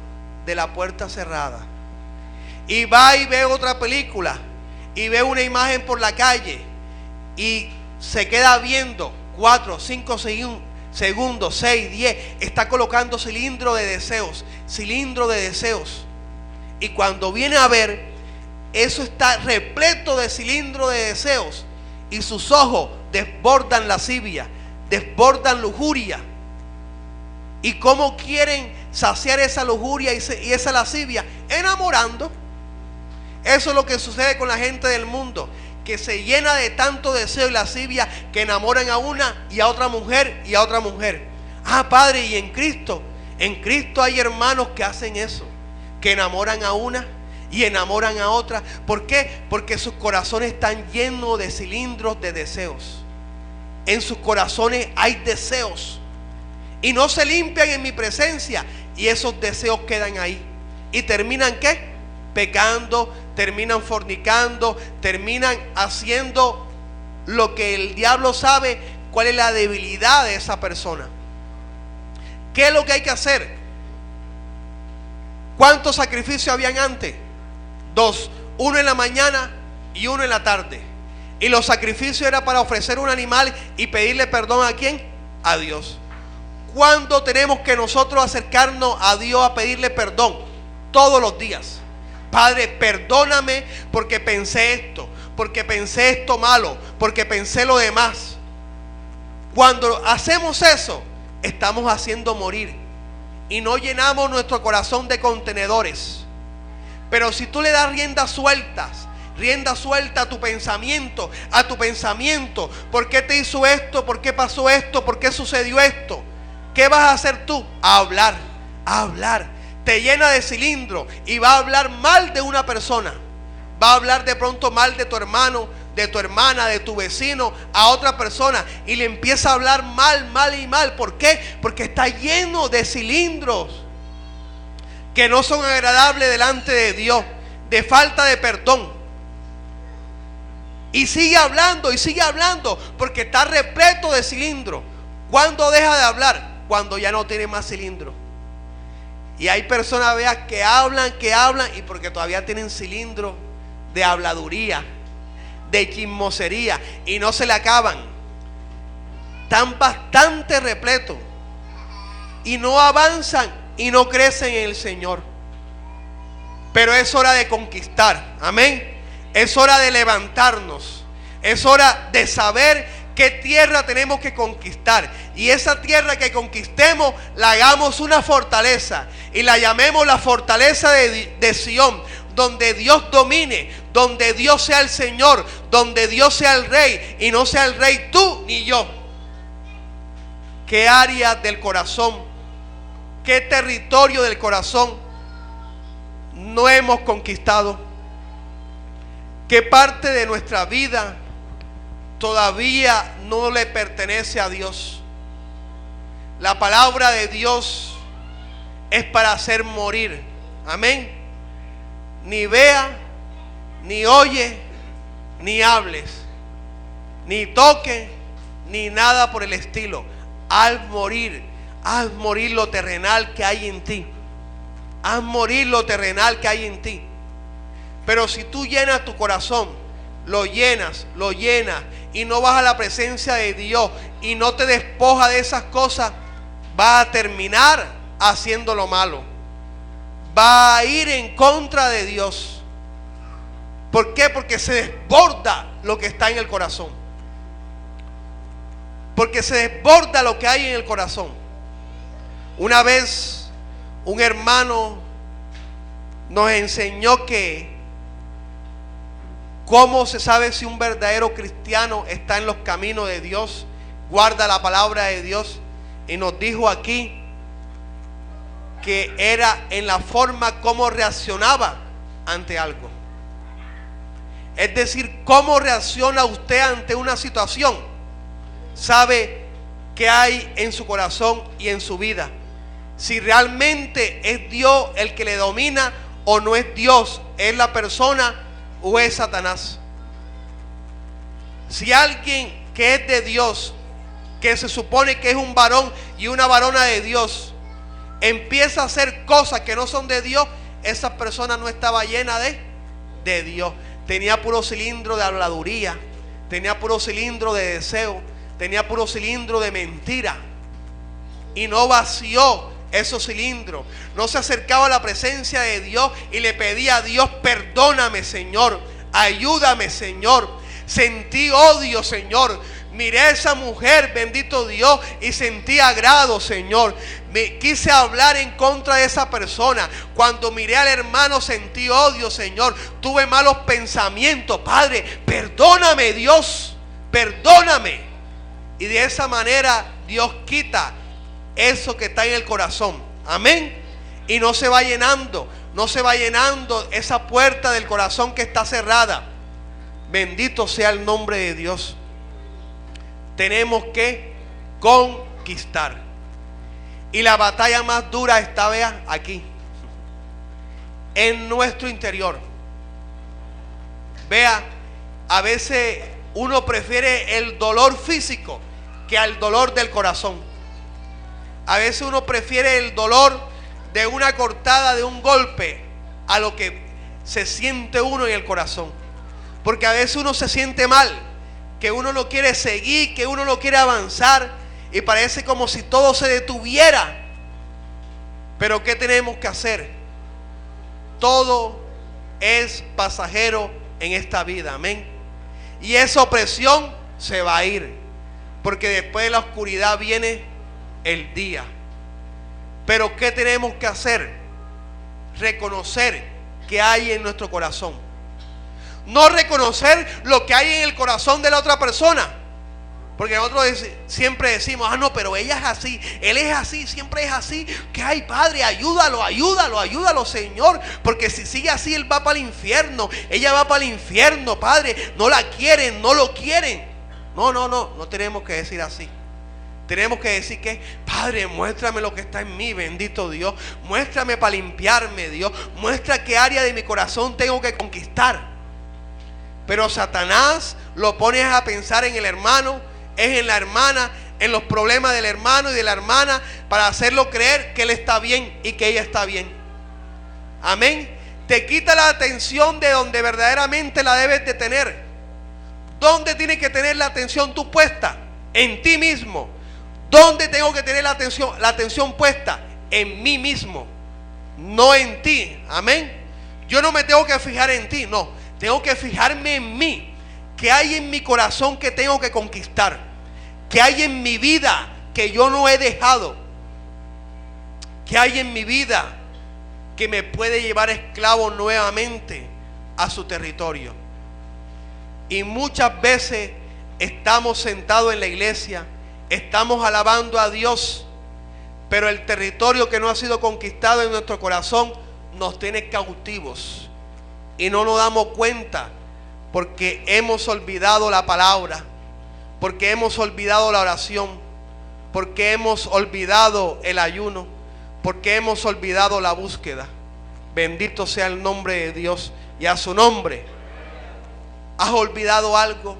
de la puerta cerrada. Y va y ve otra película y ve una imagen por la calle y se queda viendo 4, 5 segundos, 6, 10. Está colocando cilindro de deseos. Y cuando viene a ver, eso está repleto de cilindro de deseos. Y sus ojos desbordan lascivia, desbordan lujuria. ¿Y cómo quieren saciar esa lujuria y esa lascivia? Enamorando. Eso es lo que sucede con la gente del mundo, que se llena de tanto deseo y lascivia que enamoran a una y a otra mujer y a otra mujer. Padre, y en Cristo hay hermanos que hacen eso, que enamoran a una y enamoran a otra. ¿Por qué? Porque sus corazones están llenos de cilindros de deseos. En sus corazones hay deseos y no se limpian en mi presencia, y esos deseos quedan ahí y terminan ¿qué? Pecando, terminan fornicando, terminan haciendo lo que el diablo sabe cuál es la debilidad de esa persona. ¿Qué es lo que hay que hacer? ¿Cuántos sacrificios habían antes? 2, uno en la mañana y uno en la tarde. Y los sacrificios era para ofrecer un animal y pedirle perdón ¿a quién? A Dios. ¿Cuándo tenemos que nosotros acercarnos a Dios a pedirle perdón? Todos los días. Padre, perdóname porque pensé esto, porque pensé esto malo, porque pensé lo demás. Cuando hacemos eso, estamos haciendo morir y no llenamos nuestro corazón de contenedores. Pero si tú le das rienda suelta a tu pensamiento, ¿por qué te hizo esto? ¿Por qué pasó esto? ¿Por qué sucedió esto? ¿Qué vas a hacer tú? A hablar. Te llena de cilindro y va a hablar mal de una persona. Va a hablar de pronto mal de tu hermano, de tu hermana, de tu vecino a otra persona, y le empieza a hablar mal. ¿Por qué? Porque está lleno de cilindros que no son agradables delante de Dios, de falta de perdón. Y sigue hablando porque está repleto de cilindros. ¿Cuándo deja de hablar? Cuando ya no tiene más cilindros. Y hay personas, veas, que hablan y porque todavía tienen cilindros de habladuría, de chismosería, y no se le acaban. Están bastante repletos y no avanzan y no crecen en el Señor. Pero es hora de conquistar, amén. Es hora de levantarnos. Es hora de saber qué tierra tenemos que conquistar. Y esa tierra que conquistemos la hagamos una fortaleza y la llamemos la fortaleza de Sión, donde Dios domine, donde Dios sea el Señor, donde Dios sea el Rey y no sea el Rey tú ni yo. ¿Qué área del corazón, qué territorio del corazón no hemos conquistado? ¿Qué parte de nuestra vida todavía no le pertenece a Dios? La palabra de Dios es para hacer morir. Amén. Ni vea, ni oye, ni hables, ni toque, ni nada por el estilo. Haz morir lo terrenal que hay en ti. Haz morir lo terrenal que hay en ti. Pero si tú llenas tu corazón, lo llenas y no vas a la presencia de Dios y no te despojas de esas cosas, va a terminar haciendo lo malo. Va a ir en contra de Dios. ¿Por qué? Porque se desborda lo que está en el corazón. Porque se desborda lo que hay en el corazón. Una vez un hermano nos enseñó que cómo se sabe si un verdadero cristiano está en los caminos de Dios, guarda la palabra de Dios, y nos dijo aquí que era en la forma como reaccionaba ante algo. Es decir, cómo reacciona usted ante una situación, sabe qué hay en su corazón y en su vida. Si realmente es Dios el que le domina o no es Dios, es la persona o es Satanás. Si alguien que es de Dios, que se supone que es un varón y una varona de Dios, empieza a hacer cosas que no son de Dios, esa persona no estaba llena de Dios. Tenía puro cilindro de habladuría, tenía puro cilindro de deseo, tenía puro cilindro de mentira, y no vació esos cilindros. No se acercaba a la presencia de Dios y le pedía a Dios: perdóname, Señor, ayúdame, Señor. Sentí odio, Señor. Miré a esa mujer, bendito Dios, y sentí agrado, Señor. Me quise hablar en contra de esa persona. Cuando miré al hermano sentí odio, Señor. Tuve malos pensamientos. Padre, perdóname, Dios, perdóname. Y de esa manera Dios quita eso que está en el corazón. Amén. Y no se va llenando, no se va llenando esa puerta del corazón que está cerrada. Bendito sea el nombre de Dios. Tenemos que conquistar. Y la batalla más dura está, vea, aquí, en nuestro interior. Vea, a veces uno prefiere el dolor físico que al dolor del corazón. A veces uno prefiere el dolor de una cortada, de un golpe, a lo que se siente uno en el corazón. Porque a veces uno se siente mal, que uno no quiere seguir, que uno no quiere avanzar, y parece como si todo se detuviera. Pero ¿qué tenemos que hacer? Todo es pasajero en esta vida, amén. Y esa opresión se va a ir, porque después de la oscuridad viene el día. Pero ¿qué tenemos que hacer? Reconocer qué hay en nuestro corazón. No reconocer lo que hay en el corazón de la otra persona. Porque nosotros siempre decimos: ah, no, pero ella es así, él es así, siempre es así. ¿Qué hay, Padre? Ayúdalo, ayúdalo, ayúdalo, Señor. Porque si sigue así, él va para el infierno, ella va para el infierno, Padre. No la quieren, no lo quieren. No tenemos que decir así. Tenemos que decir que: Padre, muéstrame lo que está en mí, bendito Dios. Muéstrame para limpiarme, Dios. Muestra qué área de mi corazón tengo que conquistar. Pero Satanás lo pone a pensar en el hermano, es en la hermana, en los problemas del hermano y de la hermana, para hacerlo creer que él está bien y que ella está bien. Amén. Te quita la atención de donde verdaderamente la debes de tener. ¿Dónde tienes que tener la atención tú puesta? En ti mismo. ¿Dónde tengo que tener la atención puesta? En mí mismo, no en ti. Amén. Yo no me tengo que fijar en ti, no. Tengo que fijarme en mí. ¿Qué hay en mi corazón que tengo que conquistar? ¿Qué hay en mi vida que yo no he dejado? ¿Qué hay en mi vida que me puede llevar esclavo nuevamente a su territorio? Y muchas veces estamos sentados en la iglesia, estamos alabando a Dios, pero el territorio que no ha sido conquistado en nuestro corazón nos tiene cautivos. Y no nos damos cuenta, porque hemos olvidado la palabra, porque hemos olvidado la oración, porque hemos olvidado el ayuno, porque hemos olvidado la búsqueda. Bendito sea el nombre de Dios y a su nombre. ¿Has olvidado algo?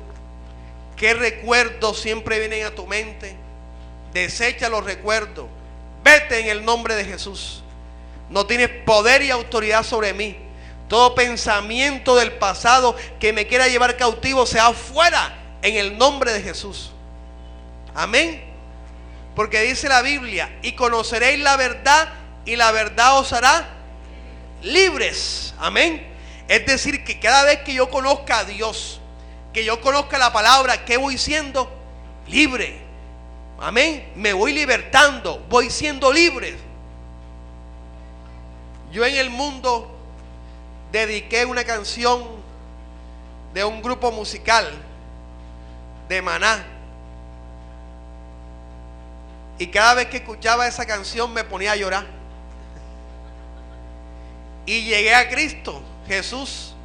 ¿Qué recuerdos siempre vienen a tu mente? Desecha los recuerdos. Vete en el nombre de Jesús. No tienes poder y autoridad sobre mí. Todo pensamiento del pasado que me quiera llevar cautivo sea fuera en el nombre de Jesús. Amén. Porque dice la Biblia: y conoceréis la verdad, y la verdad os hará libres. Amén. Es decir, que cada vez que yo conozca a Dios, que yo conozca la palabra, ¿qué voy siendo? Libre. Amén. Me voy libertando, voy siendo libre. Yo en el mundo dediqué una canción de un grupo musical de Maná. Y cada vez que escuchaba esa canción me ponía a llorar. Y llegué a Cristo Jesús.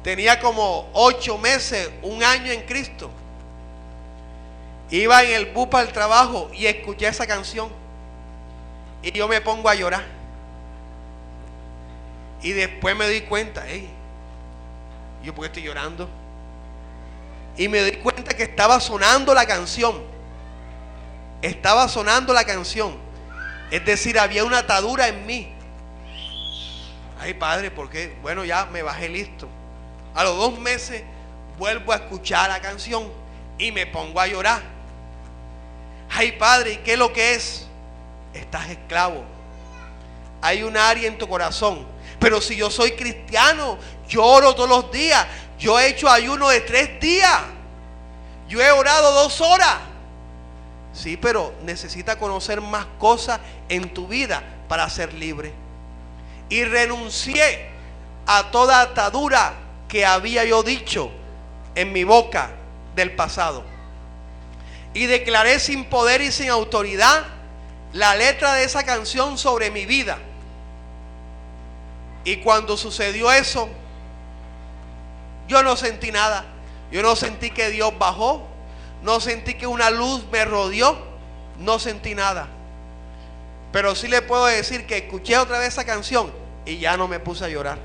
Tenía como 8 meses, 1 año en Cristo. Iba en el bus para el trabajo y escuché esa canción. Y yo me pongo a llorar. Y después me di cuenta, ¿yo por qué estoy llorando? Y me di cuenta que estaba sonando la canción. Estaba sonando la canción. Es decir, había una atadura en mí. Ay, Padre, ¿por qué? Bueno, ya me bajé listo. A los 2 meses vuelvo a escuchar la canción y me pongo a llorar. Ay, Padre, ¿y qué es lo que es? Estás esclavo. Hay un área en tu corazón. Pero si yo soy cristiano, yo oro todos los días. Yo he hecho ayuno de 3 días. Yo he orado 2 horas. Sí, pero necesitas conocer más cosas en tu vida para ser libre. Y renuncié a toda atadura que había yo dicho en mi boca del pasado. Y declaré sin poder y sin autoridad la letra de esa canción sobre mi vida. Y cuando sucedió eso, yo no sentí nada. Yo no sentí que Dios bajó. No sentí que una luz me rodeó. No sentí nada. Pero sí le puedo decir que escuché otra vez esa canción y ya no me puse a llorar.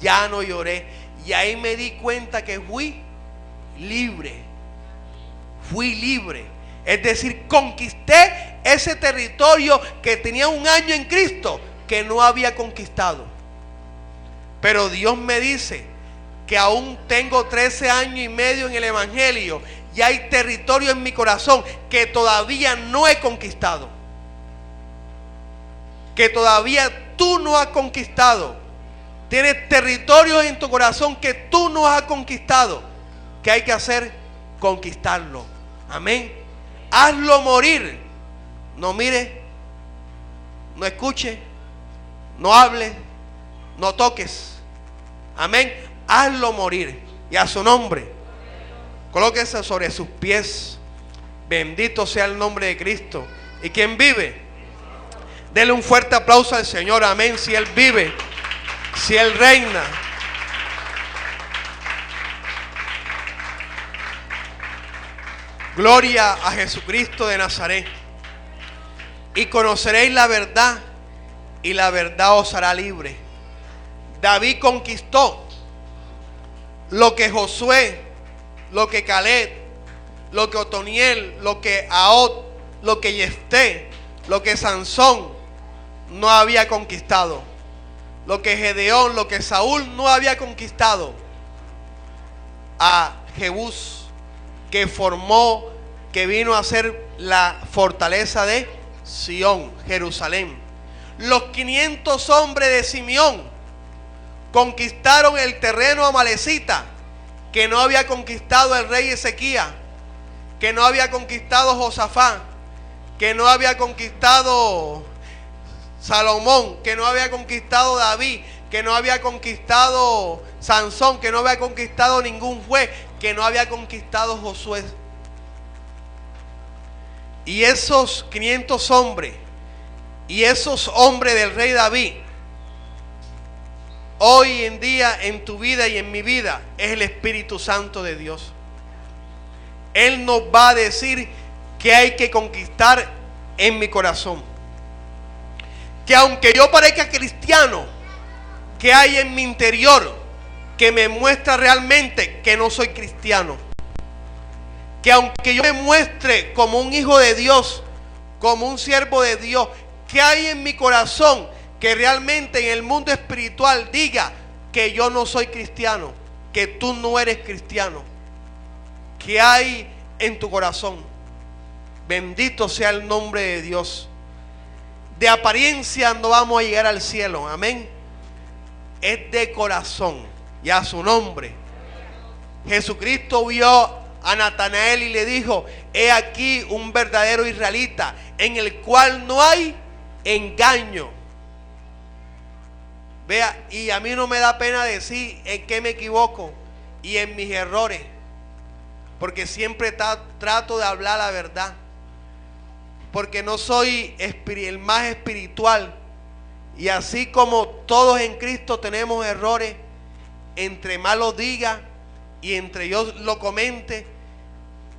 Ya no lloré. Y ahí me di cuenta que fui libre. Fui libre. Es decir, conquisté ese territorio que tenía 1 año en Cristo que no había conquistado. Pero Dios me dice que aún tengo 13 años y medio en el Evangelio y hay territorio en mi corazón que todavía no he conquistado. Que todavía tú no has conquistado. Tienes territorios en tu corazón que tú no has conquistado. ¿Qué hay que hacer? Conquistarlo. Amén. Hazlo morir. No mire, no escuche, no hable, no toques. Amén. Hazlo morir. Y a su nombre, colóquese sobre sus pies. Bendito sea el nombre de Cristo. ¿Y quién vive? Dele un fuerte aplauso al Señor. Amén. Si Él vive, si Él reina. Gloria a Jesucristo de Nazaret. Y conoceréis la verdad, y la verdad os hará libre. David conquistó lo que Josué, lo que Caleb, lo que Otoniel, lo que Ahod, lo que Jefté, lo que Sansón no había conquistado. Lo que Gedeón, lo que Saúl no había conquistado. A Jebús, que formó, que vino a ser la fortaleza de Sión, Jerusalén. Los 500 hombres de Simeón conquistaron el terreno amalecita que no había conquistado el rey Ezequías, que no había conquistado Josafat, que no había conquistado Salomón, que no había conquistado David, que no había conquistado Sansón, que no había conquistado ningún juez, que no había conquistado Josué. Y esos 500 hombres y esos hombres del rey David, hoy en día en tu vida y en mi vida, es el Espíritu Santo de Dios. Él nos va a decir que hay que conquistar en mi corazón. Que aunque yo parezca cristiano, que hay en mi interior que me muestra realmente que no soy cristiano. Que aunque yo me muestre como un hijo de Dios, como un siervo de Dios, que hay en mi corazón que realmente en el mundo espiritual diga que yo no soy cristiano, que tú no eres cristiano. Que hay en tu corazón. Bendito sea el nombre de Dios. De apariencia no vamos a llegar al cielo, amén. Es de corazón. Y a su nombre. Jesucristo vio a Natanael y le dijo: he aquí un verdadero israelita, en el cual no hay engaño. Vea, y a mí no me da pena decir en qué me equivoco y en mis errores, porque siempre trato de hablar la verdad, porque no soy el más espiritual. Y así como todos en Cristo tenemos errores, entre más lo diga y entre yo lo comente,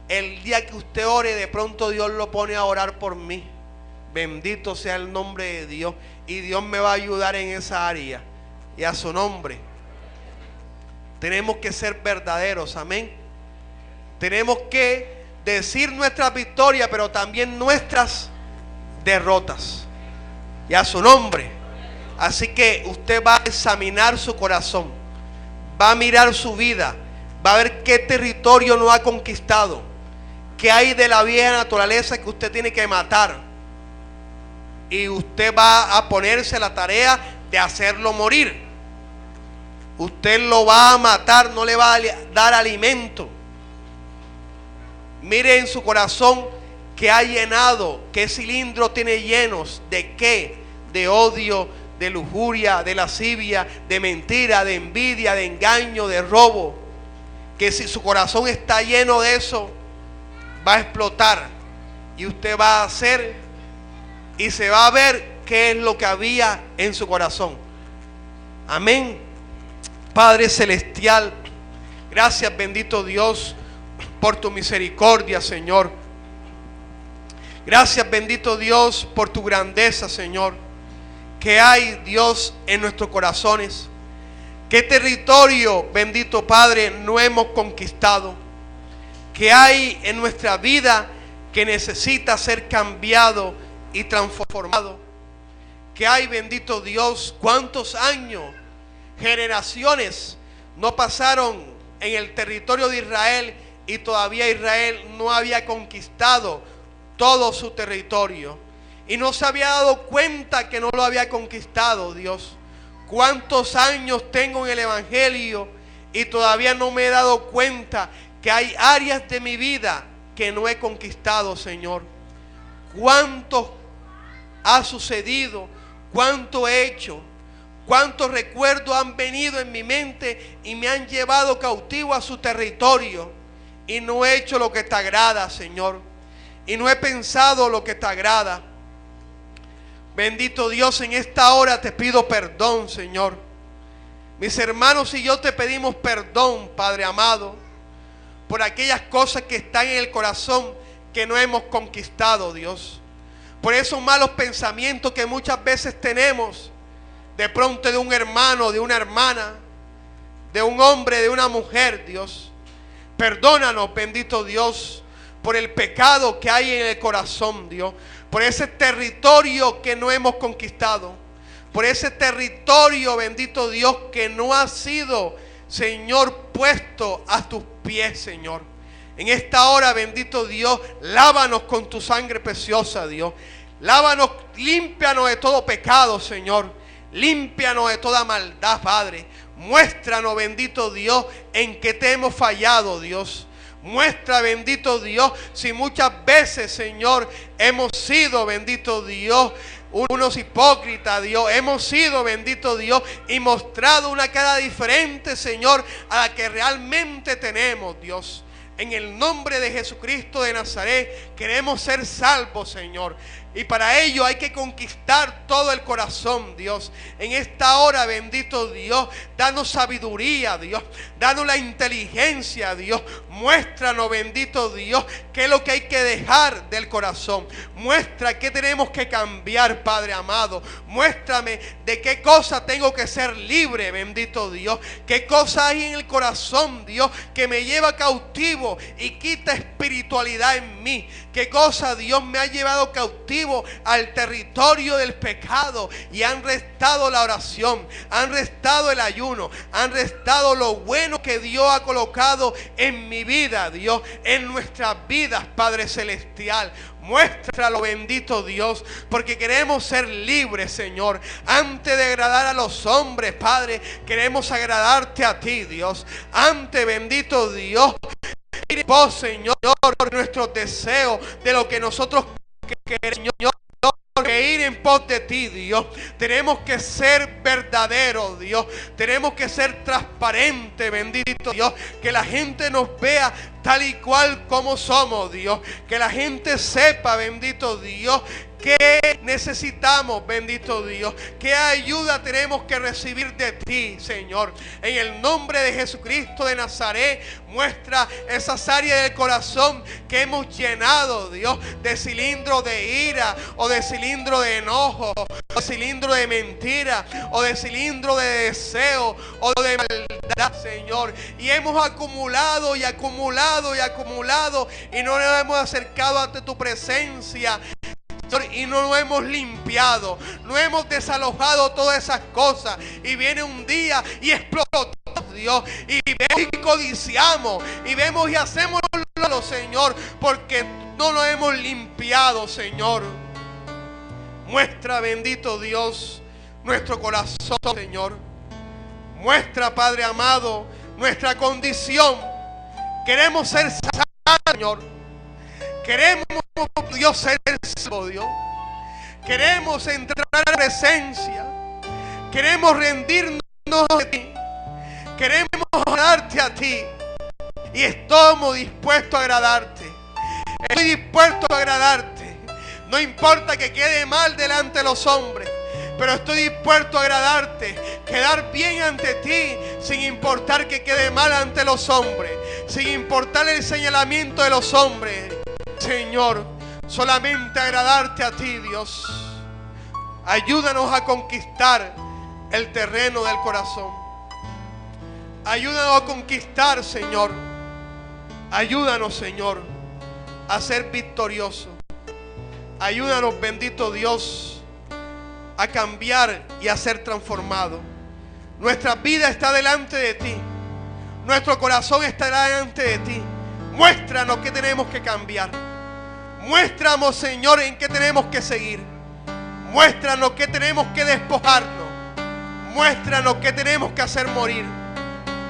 el día que usted ore, de pronto Dios lo pone a orar por mí. Bendito sea el nombre de Dios, y Dios me va a ayudar en esa área, y a su nombre. Tenemos que ser verdaderos, amén. Tenemos que decir nuestras victorias, pero también nuestras derrotas, y a su nombre. Así que usted va a examinar su corazón, va a mirar su vida, va a ver qué territorio no ha conquistado, qué hay de la vieja naturaleza que usted tiene que matar, y usted va a ponerse a la tarea de hacerlo morir. Usted lo va a matar, no le va a dar alimento. Mire en su corazón que ha llenado, qué cilindro tiene llenos, de qué, de odio, de lujuria, de lascivia, de mentira, de envidia, de engaño, de robo. Que si su corazón está lleno de eso, va a explotar, y usted va a hacer y se va a ver qué es lo que había en su corazón. Amén. Padre celestial, gracias, bendito Dios, por tu misericordia, Señor. Gracias, bendito Dios, por tu grandeza, Señor. Que hay, Dios, en nuestros corazones. ¿Qué territorio, bendito Padre, no hemos conquistado? ¿Qué hay en nuestra vida que necesita ser cambiado y transformado? ¿Qué hay, bendito Dios? ¿Cuántos años, generaciones no pasaron en el territorio de Israel y todavía Israel no había conquistado todo su territorio? Y no se había dado cuenta que no lo había conquistado, Dios. ¿Cuántos años tengo en el Evangelio y todavía no me he dado cuenta que hay áreas de mi vida que no he conquistado, Señor? ¿Cuánto ha sucedido? ¿Cuánto he hecho? ¿Cuántos recuerdos han venido en mi mente y me han llevado cautivo a su territorio? Y no he hecho lo que te agrada, Señor. Y no he pensado lo que te agrada. Bendito Dios, en esta hora te pido perdón, Señor. Mis hermanos y yo te pedimos perdón, Padre amado, por aquellas cosas que están en el corazón que no hemos conquistado, Dios. Por esos malos pensamientos que muchas veces tenemos, de pronto, de un hermano, de una hermana, de un hombre, de una mujer, Dios. Perdónanos, bendito Dios, por el pecado que hay en el corazón, Dios. Por ese territorio que no hemos conquistado. Por ese territorio, bendito Dios, que no ha sido, Señor, puesto a tus pies, Señor. En esta hora, bendito Dios, lávanos con tu sangre preciosa, Dios. Lávanos, límpianos de todo pecado, Señor. Límpianos de toda maldad, Padre. Muéstranos, bendito Dios, en que te hemos fallado, Dios. Muestra, bendito Dios, si muchas veces, Señor, hemos sido, bendito Dios, unos hipócritas, Dios. Hemos sido, bendito Dios, y mostrado una cara diferente, Señor, a la que realmente tenemos, Dios. En el nombre de Jesucristo de Nazaret queremos ser salvos, Señor. Y para ello hay que conquistar todo el corazón, Dios. En esta hora, bendito Dios, danos sabiduría, Dios. Danos la inteligencia, Dios. Muéstranos, bendito Dios, qué es lo que hay que dejar del corazón. Muestra qué tenemos que cambiar, Padre amado. Muéstrame de qué cosa tengo que ser libre, bendito Dios. Qué cosa hay en el corazón, Dios, que me lleva cautivo y quita espiritualidad en mí. Qué cosa, Dios, me ha llevado cautivo al territorio del pecado y han restado la oración, han restado el ayuno, han restado lo bueno que Dios ha colocado en mi vida, Dios, en nuestras vidas, Padre celestial. Muéstralo, bendito Dios, porque queremos ser libres, Señor. Antes de agradar a los hombres, Padre, queremos agradarte a ti, Dios. Antes, bendito Dios, ir ir en pos, Señor, de nuestros deseos, de lo que nosotros queremos, Señor. Que ir en pos de ti, Dios. Tenemos que ser verdaderos, Dios. Tenemos que ser transparentes, bendito Dios. Que la gente nos vea tal y cual como somos, Dios. Que la gente sepa, bendito Dios, que necesitamos, bendito Dios. Qué ayuda tenemos que recibir de ti, Señor. En el nombre de Jesucristo de Nazaret, muestra esas áreas del corazón que hemos llenado, Dios, de cilindro de ira, o de cilindro de enojo, o de cilindro de mentira, o de cilindro de deseo, o de maldad, Señor. Y hemos acumulado y acumulado y acumulado, y no nos hemos acercado ante tu presencia, y no lo hemos limpiado, no hemos desalojado todas esas cosas, y viene un día y explota, Dios, y vemos y codiciamos, y vemos y hacemos lo, Señor, porque no lo hemos limpiado, Señor. Muestra, bendito Dios, nuestro corazón, Señor. Muestra, Padre amado, nuestra condición. Queremos ser sanos, Señor. Queremos, Dios, ser salvo, Dios. Queremos entrar a la presencia. Queremos rendirnos a ti. Queremos agradarte a ti. Y estamos dispuestos a agradarte. Estoy dispuesto a agradarte. No importa que quede mal delante de los hombres, pero estoy dispuesto a agradarte, quedar bien ante ti, sin importar que quede mal ante los hombres, sin importar el señalamiento de los hombres. Señor, solamente agradarte a ti, Dios. Ayúdanos a conquistar el terreno del corazón. Ayúdanos a conquistar, Señor. Ayúdanos, Señor, a ser victoriosos. Ayúdanos, bendito Dios, a cambiar y a ser transformados. Nuestra vida está delante de ti. Nuestro corazón está delante de ti. Muéstranos qué tenemos que cambiar. Muéstranos, Señor, en qué tenemos que seguir. Muéstranos qué tenemos que despojarnos. Muéstranos qué tenemos que hacer morir.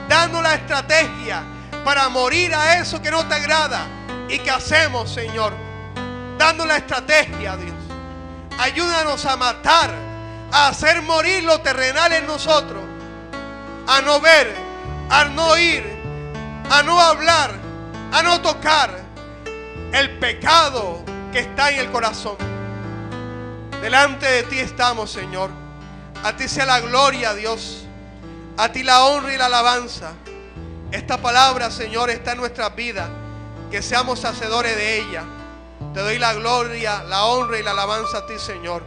Danos la estrategia para morir a eso que no te agrada. ¿Y qué hacemos, Señor? Danos la estrategia, Dios. Ayúdanos a matar, a hacer morir lo terrenal en nosotros. A no ver, a no oír, a no hablar, a no tocar el pecado que está en el corazón. Delante de ti estamos, Señor. A ti sea la gloria, Dios. A ti la honra y la alabanza. Esta palabra, Señor, está en nuestras vidas. Que seamos hacedores de ella. Te doy la gloria, la honra y la alabanza a ti, Señor.